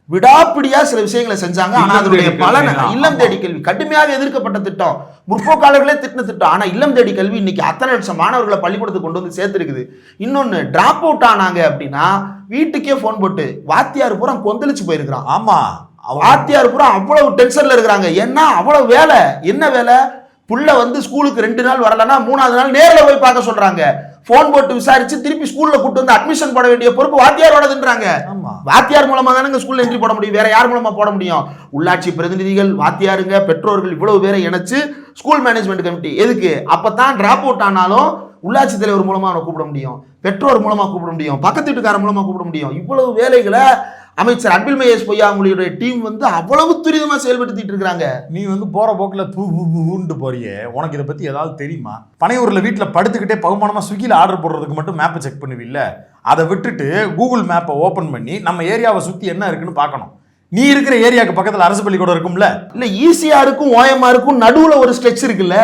விடாப்பிடியா சில விஷயங்களை செஞ்சாங்க. ஆனா அதனுடைய பலன் இல்லம் தேடி கல்வி கடுமையாக எதிர்க்கப்பட்ட திட்டம், முற்போக்காளர்களே திட்டின திட்டம். ஆனா இல்லம் தேடி கல்வி இன்னைக்கு அத்தனை லட்சம் மாணவர்களை பள்ளிக்கூடத்துக்கு கொண்டு வந்து சேர்த்துருக்குது. இன்னொன்னு, டிராப் அவுட் ஆனாங்க அப்படின்னா வீட்டுக்கே போன் போட்டு வாத்தியார் பூரா கொந்தளிச்சு போயிருக்கிறான். ஆமா, வாத்தியார் பூரா அவ்வளவு டென்ஷன்ல இருக்கிறாங்க. ஏன்னா அவ்வளவு வேலை. என்ன வேலை? புள்ள வந்து ஸ்கூலுக்கு 2 நாள் வரலன்னா 3ஆவது நாள் நேரில் போய் பார்க்க சொல்றாங்க. போன் போட்டு விசாரிச்சு திருப்பி ஸ்கூல்ல கூட்டு வந்து அட்மிஷன் போட வேண்டிய பொறுப்பு வாத்தியாரோடதுன்றாங்க. வாத்தியார் மூலமா தானே ஸ்கூல்ல என்ட்ரி போட முடியும், வேற யார் மூலமா போட முடியும்? உள்ளாட்சி பிரதிநிதிகள், வாத்தியாருங்க, பெற்றோர்கள் இவ்வளவு பேரை இணைச்சு ஸ்கூல் மேனேஜ்மெண்ட் கமிட்டி எதுக்கு? அப்பதான் டிராப் அவுட் ஆனாலும் உள்ளாட்சி தலைவர் மூலமா அவனை கூப்பிட முடியும், பெற்றோர் மூலமா கூப்பிட முடியும், பக்கத்து வீட்டுக்காரர் மூலமா கூப்பிட முடியும். இவ்வளவு வேலைகளை அமைச்சர் அன்பில் மகேஷ் பொய்யாமொழியுடைய டீம் வந்து அவ்வளவு துரிதமா செயல்படுத்திட்டு இருக்காங்க. நீ வந்து போற போக்குல பூண்டு போறியே, உனக்கு இதை பத்தி ஏதாவது தெரியுமா? பனையூர்ல வீட்டுல படுத்துக்கிட்டே பகுமானமா ஸ்விக்கில ஆர்டர் போடுறதுக்கு மட்டும் மேப்பை செக் பண்ணுவில்ல, அதை விட்டுட்டு கூகுள் மேப்பை ஓபன் பண்ணி நம்ம ஏரியாவை சுத்தி என்ன இருக்குன்னு பார்க்கணும். நீ இருக்கிற ஏரியாவுக்கு பக்கத்துல அரசு பள்ளிக்கூடம் இருக்கும்ல, இல்ல ஈசிஆருக்கும் ஓஎம்ஆருக்கும் நடுவுல ஒரு ஸ்ட்ரெச் இருக்குல்ல,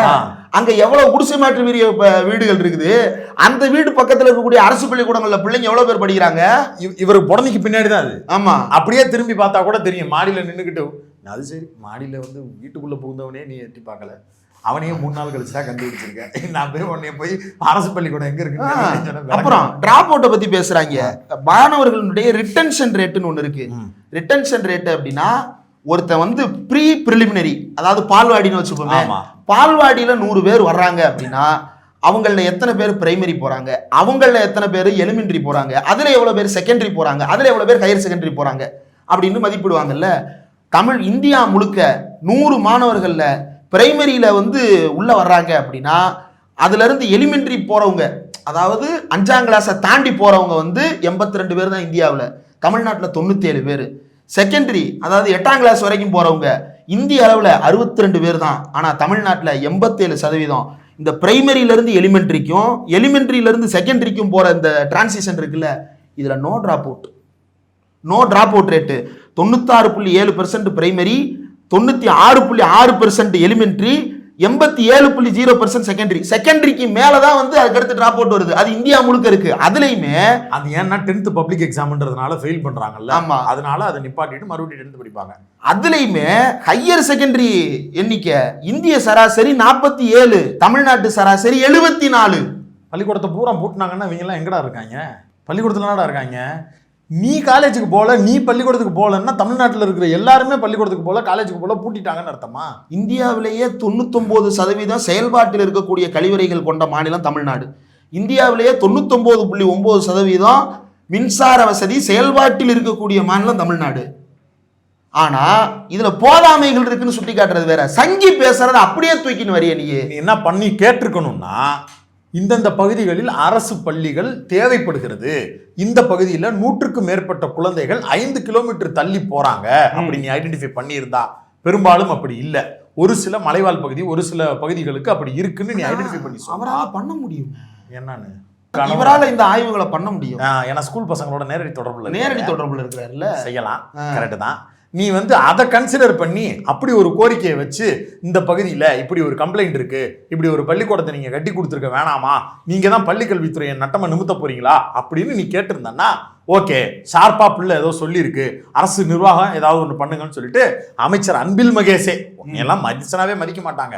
அங்க எவ்வளவு குடிசை மாற்று வீடுகள் இருக்குது. அந்த வீடு பக்கத்துல இருக்கக்கூடிய அரசு பள்ளிக்கூடங்கள்ல பிள்ளைங்க எவ்வளவு பேர் படிக்கிறாங்க? இவருக்கு புடனைக்கு பின்னாடி தான் அது. ஆமா, அப்படியே திரும்பி பார்த்தா கூட தெரியும். மாடியில நின்றுக்கிட்டு, அது சரி, மாடியில வந்து வீட்டுக்குள்ள புகுந்தவனே நீ எட்டி பார்க்கல, அவனையும் 3 நாள் கழிச்சு தான் கண்டுபிடிச்சிருக்கேன், நான் போய் உடனே போய் அரசு பள்ளிக்கூடம் எங்க இருக்கு. அப்புறம் டிராப் அவுட்டை பத்தி பேசுறாங்க. மாணவர்களுடைய ரிட்டன்ஷன் ரேட்டுன்னு ஒண்ணு இருக்கு. ரிட்டன்ஷன் ரேட் அப்படின்னா ஒருத்தன் வந்து ப்ரீ பிரிலிமினரி, அதாவது பால்வாடின்னு வச்சுப்போமே, பால்வாடியில 100 பேர் வர்றாங்க அப்படின்னா அவங்கள எத்தனை பேர் பிரைமரி போறாங்க, அவங்கள எத்தனை பேர் எலிமெண்டரி போறாங்க, அதுல எவ்வளவு பேர் செகண்டரி போறாங்க, அதுல எவ்வளவு பேர் ஹையர் செகண்டரி போறாங்க அப்படின்னு மதிப்பிடுவாங்கல்ல. இந்தியா முழுக்க 100 மாணவர்கள்ல பிரைமரியில வந்து உள்ள வர்றாங்க அப்படின்னா அதுல இருந்து எலிமெண்டரி போறவங்க, அதாவது 5ஆம் கிளாஸை தாண்டி போறவங்க வந்து 82 பேர் தான் இந்தியாவில், தமிழ்நாட்டில் 97 பேர். செகண்டரி அதாவது 8ஆம் கிளாஸ் வரைக்கும் போறவங்க இந்திய அளவில் 62 பேர் தான், ஆனால் தமிழ்நாட்டில் 87%. இந்த பிரைமரியிலிருந்து எலிமெண்ட்ரிக்கும் எலிமெண்ட்ரியிலிருந்து செகண்டரிக்கும் போற இந்த டிரான்சிஷன் இருக்குல்ல, இதுல no drop out rate 96.7% primary, 96.6% elementary, 87.0% secondary. செகண்டரிக்கு மேலதான் வந்து அதுக்கடுத்து டிராப் அவுட் வருது. அது இந்தியா முழுக்க இருக்கு. அதுலயுமே அது ஏன்னா 10th பப்ளிக் எக்ஸாம்ன்றதுனால ஃபெயில் பண்றாங்கல்ல, ஆமா, அதனால அதை நிப்பாட்டிட்டு மறுபடியும் 10th படிப்பாங்க. அதுலயுமே ஹையர் செகண்டரி எண்ணிக்கை இந்திய சராசரி 47, தமிழ்நாட்டு சராசரி 74. பள்ளிக்கூடத்தை பூரா பூட்டினாங்கன்னா இவங்க எல்லாம் எங்கடா இருக்காங்க? பள்ளிக்கூடத்துல இருக்காங்க. நீ காலேஜுக்கு போல, நீ பள்ளிக்கூடத்துக்கு போலன்னா தமிழ்நாட்டில் இருக்கிற எல்லாருமே பள்ளிக்கூடத்துக்கு போல, காலேஜுக்கு போல பூட்டிட்டாங்கன்னு அர்த்தமா? இந்தியாவிலேயே 99% செயல்பாட்டில் இருக்கக்கூடிய கழிவறைகள் கொண்ட மாநிலம் தமிழ்நாடு. இந்தியாவிலேயே 99.9% மின்சார வசதி செயல்பாட்டில் இருக்கக்கூடிய மாநிலம் தமிழ்நாடு. ஆனா இதுல போதாமைகள் இருக்குன்னு சுட்டி காட்டுறது வேற. சங்கி பேசுறது அப்படியே தூக்கின்னு வரிய நீ என்ன பண்ணி கேட்டிருக்கணும்னா, இந்தந்த பகுதிகளில் அரசு பள்ளிகள் தேவைப்படுகிறது, இந்த பகுதியில் 100க்கும் மேற்பட்ட குழந்தைகள் 5 கிலோமீட்டர் தள்ளி போறாங்க அப்படின்னு ஐடென்டிஃபை பண்ணியிருந்தா. பெரும்பாலும் அப்படி இல்லை. ஒரு சில மலைவாழ் பகுதி, ஒரு சில பகுதிகளுக்கு அப்படி இருக்குன்னு நீ ஐடென்டிஃபை பண்ணி அவரால் பண்ண முடியும். என்னன்னு இவரால் இந்த ஆய்வுகளை பண்ண முடியும். ஏன்னா ஸ்கூல் பசங்களோட நேரடி தொடர்புல இருக்கிறாருல்ல, செய்யலாம். கரெக்ட் தான். நீ வந்து அதை கன்சிடர் பண்ணி அப்படி ஒரு கோரிக்கையை வச்சு, இந்த பகுதியில் இப்படி ஒரு கம்ப்ளைண்ட் இருக்கு, இப்படி ஒரு பள்ளிக்கூடத்தை நீங்க கட்டி கொடுத்துருக்க வேணாமா, நீங்க தான் பள்ளிக்கல்வித்துறையை நட்டமா நிமித்த போறீங்களா அப்படின்னு நீ கேட்டிருந்தன்னா ஓகே, ஷார்ப்பா பிள்ளை ஏதோ சொல்லியிருக்கு, அரசு நிர்வாகம் ஏதாவது ஒன்று பண்ணுங்கன்னு சொல்லிட்டு அமைச்சர் அன்பில் மகேஷே எல்லாம் மதிச்சனாவே மதிக்க மாட்டாங்க,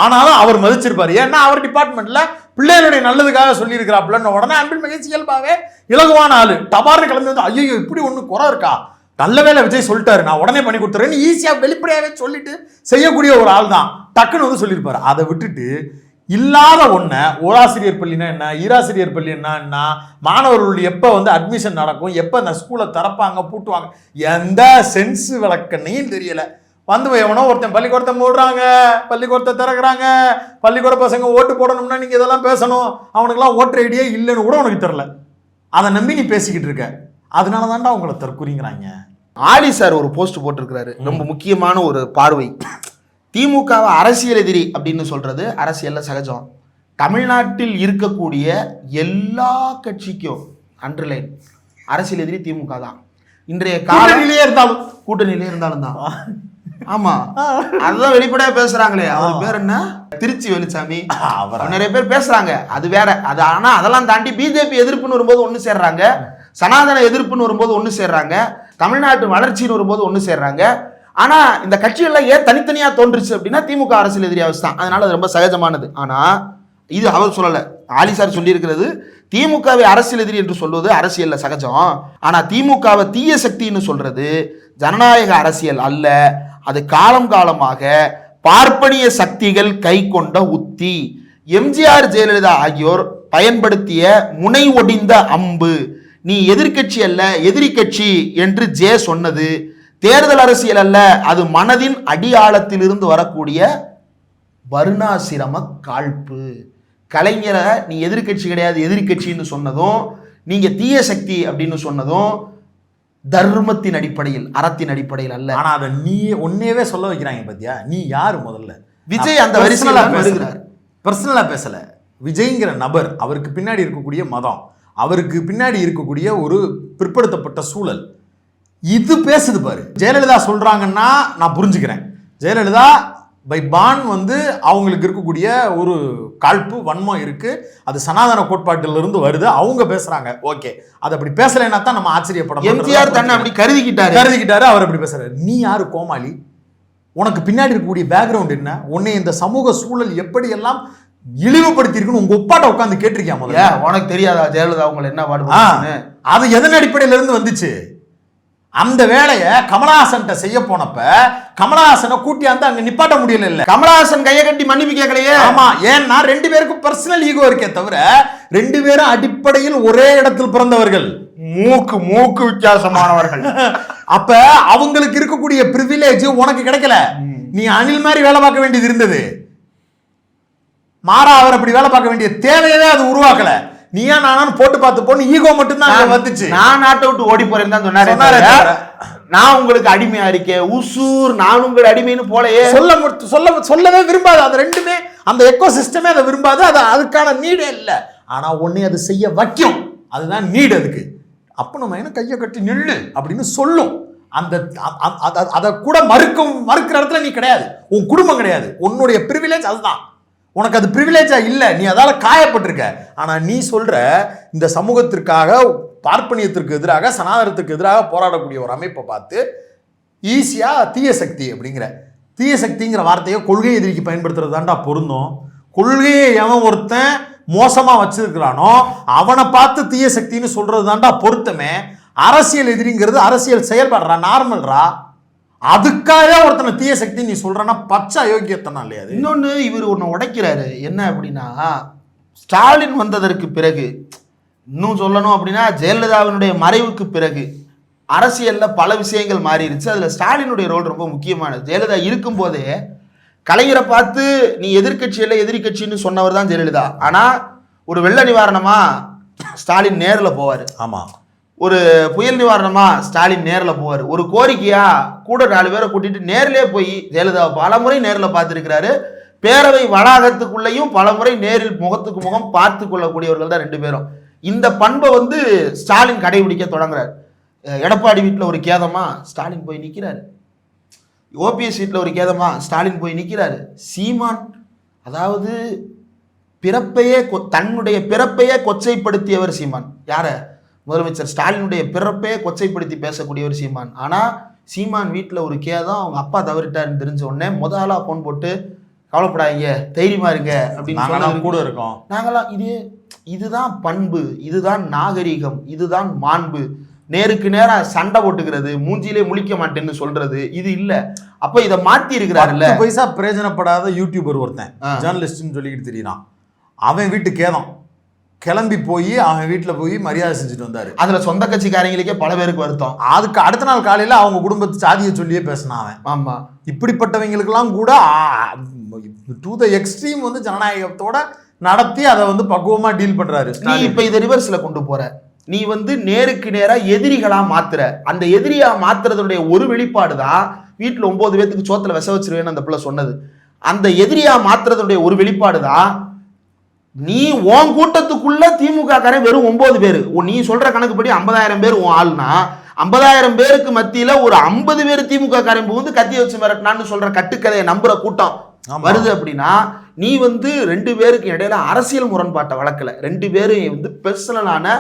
ஆனாலும் அவர் மதிச்சிருப்பாரு. ஏன்னா அவர் டிபார்ட்மெண்ட்ல பிள்ளைகளுடைய நல்லதுக்காக சொல்லி இருக்கிறாப்புலன்னு உடனே அன்பில் மகேஷ் இயல்பாவே இலகுவான ஆளு டபார்னு கிளம்பி வந்து ஐயோ இப்படி ஒண்ணு குறை இருக்கா, நல்ல வேலை விஜய் சொல்லிட்டாரு நான் உடனே பண்ணி கொடுத்துறேன்னு ஈஸியா வெளிப்படையாவே சொல்லிட்டு செய்யக்கூடிய ஒரு ஆள் தான். டக்குன்னு வந்து சொல்லியிருப்பாரு. அதை விட்டுட்டு இல்லாத ஒன்ன ஓராசிரியர் பள்ளினா என்ன, ஈராசிரியர் பள்ளி என்ன, மாணவர்கள் எப்ப வந்து அட்மிஷன் நடக்கும், எப்ப இந்த ஸ்கூலை திறப்பாங்க பூட்டுவாங்க, எந்த சென்ஸ் விளக்கண்ணையும் தெரியல. வந்து எவனோ ஒருத்தன் பள்ளிக்கூடத்தை மூடுறாங்க, பள்ளிக்கூடத்தை திறக்கிறாங்க, பள்ளிக்கூட பசங்க ஓட்டு போடணும்னா நீங்க இதெல்லாம் பேசணும், அவனுக்குலாம் ஓட்டர் ஐடியே இல்லைன்னு கூட உனக்கு தெரியல. அதை நம்பி நீ பேசிக்கிட்டு இருக்க. அதனால தான்டா உங்களை தற்கொலைங்கிறாங்க. ஆலி சார் ஒரு போஸ்ட் போட்டிருக்கிறாரு, ரொம்ப முக்கியமான ஒரு பார்வை. திமுகவை அரசியல் எதிரி அப்படின்னு சொல்றது அரசியல்ல சகஜம். தமிழ்நாட்டில் இருக்கக்கூடிய எல்லா கட்சிக்கும் அண்டர்லைன் அரசியல் எதிரி திமுக தான். இன்றைய காலநிலையே இருந்தாலும் கூட்டணியிலே இருந்தாலும் தான். ஆமா, அதுதான் வெளிப்படையா பேசுறாங்களே. அவர் பேர் என்ன, திருச்சி வெளிச்சாமி, நிறைய பேர் பேசுறாங்க. அது வேற. அது ஆனா அதெல்லாம் தாண்டி பிஜேபி எதிர்ப்புன்னு வரும்போது ஒண்ணு சேர்றாங்க, சனாதன எதிர்ப்புன்னு வரும்போது ஒண்ணு சேர்றாங்க, தமிழ்நாட்டு வளர்ச்சின்னு வரும்போது ஒண்ணு சேர்றாங்க. ஆனா இந்த கட்சிகள்லாம் ஏன் தனித்தனியா தோன்றுச்சு அப்படின்னா திமுக அரசியல் எதிரி அவஸ்தான். அதனால அது ரொம்ப சகஜமானது. ஆனா இது அவர் சொல்லல, ஆலி சார் சொல்லி இருக்கிறது திமுகவை அரசியல் எதிரி என்று சொல்வது அரசியல்ல சகஜம். ஆனா திமுகவை தீய சக்தின்னு சொல்றது ஜனநாயக அரசியல் அல்ல. அது காலம் காலமாக பார்ப்பனிய சக்திகள் கை கொண்ட உத்தி. எம்ஜிஆர் ஜெயலலிதா ஆகியோர் பயன்படுத்திய முனை ஒடிந்த அம்பு. நீ எதிர்கட்சி அல்ல எதிரி கட்சி என்று ஜே சொன்னது தேர்தல் அரசியல் அல்ல, அது மனதின் அடியாளத்திலிருந்து வரக்கூடிய வருணாசிரம காழ்ப்பு. கலைஞரை நீ எதிர்கட்சி கிடையாது எதிரி கட்சின்னு சொன்னதும், நீங்க தீய சக்தி அப்படின்னு சொன்னதும் தர்மத்தின் அடிப்படையில், அறத்தின் அடிப்படையில் அல்ல. ஆனா அதை நீ ஒன்னேவே சொல்ல வைக்கிறாங்க பாத்தியா. நீ யாரு முதல்ல? விஜய் அந்த வரிசையில பர்சனலா பேசல. விஜய்ங்கிற நபர், அவருக்கு பின்னாடி இருக்கக்கூடிய மதம், அவருக்கு பின்னாடி இருக்கக்கூடிய ஒரு பிற்படுத்தப்பட்ட சூழல், இது பேசுது பாரு. ஜெயலலிதா சொல்றாங்கன்னா நான் புரிஞ்சுக்கிறேன். ஜெயலலிதா பை பான் வந்து அவங்களுக்கு இருக்கக்கூடிய ஒரு காழ்ப்பு வன்மம் இருக்கு, அது சனாதன கோட்பாட்டிலிருந்து வருது, அவங்க பேசுறாங்க. ஓகே, அது அப்படி பேசலைன்னா தான் நம்ம ஆச்சரியப்படணும். எம்ஜிஆர் தன்னை அப்படி கருதிக்கிட்டாரு, அவர் அப்படி பேசுறாரு. நீ யாரு கோமாளி? உனக்கு பின்னாடி இருக்கக்கூடிய பேக்ரவுண்ட் என்ன? உன்னை இந்த சமூக சூழல் எப்படி எல்லாம் இழிவுபடுத்தி இருக்குன்னு உங்க ஒப்பாட்ட உட்காந்து கேட்டிருக்கியா முதல்ல? உனக்கு தெரியாதா ஜெயலலிதா அவங்க என்ன பாடுபாடு? அது எதன் அடிப்படையில இருந்து வந்துச்சு? அந்த வேலையை கமலஹாசன் செய்ய போனப்ப கமலஹாசனை கூட்டியாந்து அங்க நிப்பாட்ட முடியல. இல்ல, கமலஹாசன் கையை கட்டி மன்னிப்பு கேட்கலையே. ஆமா, ஏன்னா 2 பேருக்கும் பர்சனல் ஈகோ இருக்கே தவிர 2 பேரும் அடிப்படையில் ஒரே இடத்தில் பிறந்தவர்கள், மூக்கு வித்தியாசமானவர்கள். அப்ப அவங்களுக்கு இருக்கக்கூடிய பிரிவிலேஜ் உனக்கு கிடைக்கல. நீ அணில் மாதிரி வேலை பார்க்க வேண்டியது இருந்தது. மாறா அவர் அப்படி வேலை பார்க்க வேண்டிய தேவையவே அது உருவாக்கல. நீயா நானும் போட்டு பார்த்து போன ஈகோ மட்டும் தான் வந்துச்சு. நான் நாட்டை விட்டு ஓடி போறேன்னு தான் சொன்னாரு. நான் உங்களுக்கு அடிமையா இருக்கேன், உசூர் நான் உங்கள் அடிமைன்னு போலயே சொல்லவே விரும்பாது. அது ரெண்டுமே அந்த எக்கோ சிஸ்டமே அதை விரும்பாது. அது அதுக்கான நீடே இல்லை. ஆனா ஒன்னே அது செய்ய வைக்கும். அதுதான் நீடு அதுக்கு. அப்ப நம்ம என்ன கையை கட்டி நில்லு அப்படின்னு சொல்லும். அந்த அதை கூட மறுக்கிற இடத்துல நீ கிடையாது, உன் குடும்பம் கிடையாது, உன்னுடைய பிரிவிலேஜ் அதுதான். உனக்கு அது பிரிவிலேஜா இல்லை, நீ அதால காயப்பட்டிருக்க. ஆனா நீ சொல்ற இந்த சமூகத்திற்காக, பார்ப்பனியத்திற்கு எதிராக, சனாதனத்துக்கு எதிராக போராடக்கூடிய ஒரு அமைப்பை பார்த்து ஈஸியா தீய சக்தி அப்படிங்கிற தீய சக்திங்கிற வார்த்தையை கொள்கை எதிரிக்கு பயன்படுத்துறது தான்டா பொருந்தும். கொள்கையை எவன் ஒருத்தன் மோசமா வச்சிருக்கிறானோ அவனை பார்த்து தீய சக்தின்னு சொல்றது தான்டா பொருத்தமே. அரசியல் எதிரிங்கிறது அரசியல் செயல்பாடுறா, நார்மல்ரா. அதுக்காக ஒருத்தனை தீய சக்தி நீ சொல்றனா பச்சை அயோக்கியத்தனம் இல்லையா? இன்னொன்னு இவர் ஒன்னு உடைக்கிறாரு. என்ன அப்படின்னா, ஸ்டாலின் வந்ததற்கு பிறகு, இன்னும் சொல்லணும் அப்படின்னா ஜெயலலிதாவினுடைய மறைவுக்கு பிறகு அரசியல்ல பல விஷயங்கள் மாறிடுச்சு. அதுல ஸ்டாலினுடைய ரோல் ரொம்ப முக்கியமானது. ஜெயலலிதா இருக்கும் போதே கலைஞரை பார்த்து நீ எதிர்கட்சியில எதிரி கட்சின்னு சொன்னவர் தான் ஜெயலலிதா. ஆனா ஒரு வெள்ள நிவாரணமா ஸ்டாலின் நேர்ல போவாரு. ஆமா. ஒரு புயல் நிவாரணமா ஸ்டாலின் நேர்ல போவார். ஒரு கோரிக்கையா கூட 4 பேரை கூட்டிட்டு நேர்லயே போய் ஜெயலலிதாவை பலமுறை நேரில் பார்த்துருக்கிறாரு. பேரவை வளாகத்துக்குள்ளேயும் பலமுறை நேரில் முகத்துக்கு முகம் பார்த்து கொள்ளக்கூடியவர்கள் தான் 2 பேரும். இந்த பண்பை ஸ்டாலின் கடைபிடிக்க தொடங்குறாரு. எடப்பாடி வீட்டில் ஒரு கேதமா ஸ்டாலின் போய் நிற்கிறாரு. ஓபிஎஸ் வீட்டில் ஒரு கேதமா ஸ்டாலின் போய் நிற்கிறாரு. சீமான் அதாவது தன்னுடைய பிறப்பையே கொச்சைப்படுத்தியவர் சீமான். யார? முதலமைச்சர் ஸ்டாலினுடைய பிறப்பே கொச்சைப்படுத்தி பேசக்கூடியவர் சீமான். ஆனால் சீமான் வீட்டில் ஒரு கேதம், அவங்க அப்பா தவறிட்டாருன்னு தெரிஞ்ச உடனே முதலா ஃபோன் போட்டு கவலைப்படாதீங்க, தைரியமா இருங்க அப்படின்னு கூட இருக்கோம். நாங்களாம் இதுதான் பண்பு, இதுதான் நாகரீகம், இதுதான் மாண்பு. நேருக்கு நேரம் சண்டை போட்டுக்கிறது, மூஞ்சிலே முழிக்க மாட்டேன்னு சொல்றது இது இல்ல. அப்ப இதை மாத்தி இருக்கிறாருல்ல. பைசா பிரயோஜனப்படாத யூடியூபர் ஒருத்தன் ஜேர்னலிஸ்ட்னு சொல்லிக்கிட்டு தெரியுறான். அவன் வீட்டு கேதம் கிளம்பி போய் அவன் வீட்டில் போய் மரியாதை செஞ்சுட்டு வந்தாரு. அதுல சொந்த கட்சிக்காரங்களுக்கே பல பேருக்கு வருத்தம். அதுக்கு அடுத்த நாள் காலையில அவங்க குடும்பத்து சாதியை சொல்லியே பேசினான் அவன். ஆமா, இப்படிப்பட்டவங்களுக்கெல்லாம் கூட டு த எக்ஸ்ட்ரீம் ஜனநாயகத்தோட நடத்தி அதை பக்குவமா டீல் பண்றாரு. நீ இப்ப இதை ரிவர்ஸ்ல கொண்டு போற. நீ நேருக்கு நேரா எதிரிகளா மாத்துற. அந்த எதிரியா மாத்துறதுடைய ஒரு வெளிப்பாடு தான் வீட்டுல 9 பேத்துக்கு சோத்துல விச வச்சிருவேன்னு அந்த பிள்ளை சொன்னது. அந்த எதிரியா மாத்துறதுடைய ஒரு வெளிப்பாடு தான் நீ உன் கூட்டத்துக்குள்ள திமுக காரன் வெறும் 9 பேர். நீ சொல்ற கணக்குப்படி 50,000 பேர் உன் ஆள்னா 50,000 பேருக்கு மத்தியில ஒரு 50 பேர் திமுக காரன் புகுந்து கத்தி வச்சு மிரட்டினான்னு சொல்ற கட்டுக்கதையை நம்புற கூட்டம் வருது. அப்படின்னா நீ 2 பேருக்கு இடையில அரசியல் முரண்பாட்டை வளர்க்கல. 2 பேரும் பெர்சனலான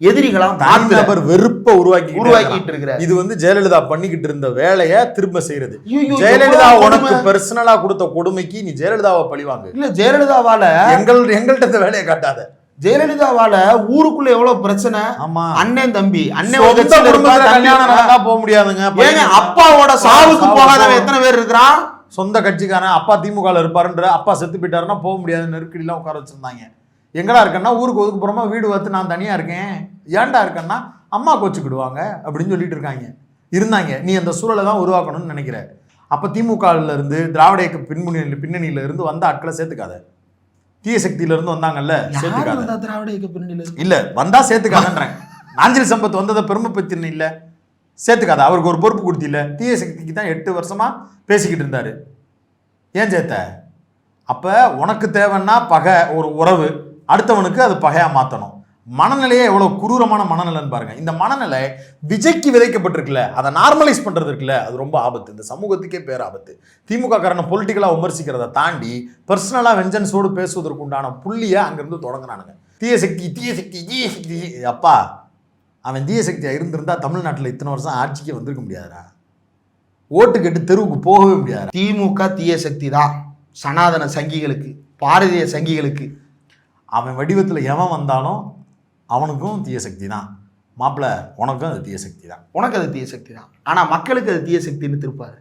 எதிரிகளா வெறுப்ப உருவாக்கிட்டு இருக்கிற. இது ஜெயலலிதா பண்ணிக்கிட்டு இருந்த வேலையை திரும்ப செய்யறது. ஜெயலலிதா உனக்கு பெர்சனலா கொடுத்த கொடுமைக்கு நீ ஜெயலலிதாவை பழிவாங்க. இல்ல, ஜெயலலிதாவால எங்கள்கிட்ட இந்த வேலையை காட்டாத. ஜெயலலிதாவால ஊருக்குள்ள எவ்வளவு பிரச்சனை. ஆமா, அண்ணன் தம்பி கல்யாணம் போக முடியாதுங்க. ஏங்க அப்பாவோட சாவுக்கு போகாதவன் எத்தனை பேர் இருக்கிறான்? சொந்த கட்சிக்காரன் அப்பா திமுக இருப்பாருன்ற, அப்பா செத்து போயிட்டாருன்னா போக முடியாது, நெருக்கடிலாம் உட்கார வச்சிருந்தாங்க. எங்கடா இருக்கேன்னா ஊருக்கு ஒதுக்குப்புறமா வீடு பார்த்து நான் தனியா இருக்கேன், ஏன்டா இருக்கேன்னா அம்மா கோச்சுக்கிடுவாங்க அப்படின்னு சொல்லிட்டு இருந்தாங்க. நீ அந்த சூழலை தான் உருவாக்கணும்னு நினைக்கிற. அப்ப திமுகல இருந்து திராவிட இயக்க பின்னணியில இருந்து வந்த ஆட்களை சேர்த்துக்காத. தீய சக்தியில இருந்து வந்தாங்கல்ல, சேர்த்துக்காத. திராவிட இயக்க பின்னணியில இல்ல வந்தா சேர்த்துக்காதன்றேன். நாஞ்சில் சம்பத் வந்ததை பெருமை பத்தின இல்ல, சேர்த்துக்காத. அவருக்கு ஒரு பொறுப்பு கொடுத்தில்ல. தீய சக்திக்கு தான் 8 வருஷமா பேசிக்கிட்டு இருந்தாரு. ஏன் சேர்த்த? அப்ப உனக்கு தேவைன்னா பகை, ஒரு உறவு, அடுத்தவனுக்கு அது பகையா மாத்தணும். மனநிலையே எவ்வளவு குரூரமான மனநிலைன்னு பாருங்க. இந்த மனநிலை விஜய்க்கு விதைக்கப்பட்டிருக்குல்ல, அதை நார்மலைஸ் பண்றது இருக்குல்ல, அது ரொம்ப ஆபத்து. இந்த சமூகத்துக்கே பேர் ஆபத்து. திமுக காரனை பொலிட்டிக்கலா விமர்சிக்கிறத தாண்டி பர்சனலா வெஞ்சன்ஸோடு பேசுவதற்கு உண்டான புள்ளிய அங்கிருந்து தொடங்குறானுங்க. தீய சக்தி தீய சக்தி தீய சக்தி. அப்பா, அவன் தீய சக்தியா இருந்திருந்தா தமிழ்நாட்டில் இத்தனை வருஷம் ஆட்சிக்கு வந்திருக்க முடியாதுடா. ஓட்டு கேட்டு தெருவுக்கு போகவே முடியாது. திமுக தீய சக்தி தான் சனாதன சங்கிகளுக்கு, பாரதிய சங்கிகளுக்கு. அவன் வடிவத்தில் எவன் வந்தாலும் அவனுக்கும் தீய சக்தி தான். மாப்பிள்ள, உனக்கும் அது தீய சக்தி தான். உனக்கு அது தீய சக்தி தான். ஆனால் மக்களுக்கு அது தீய சக்தின்னு திருப்பாரு.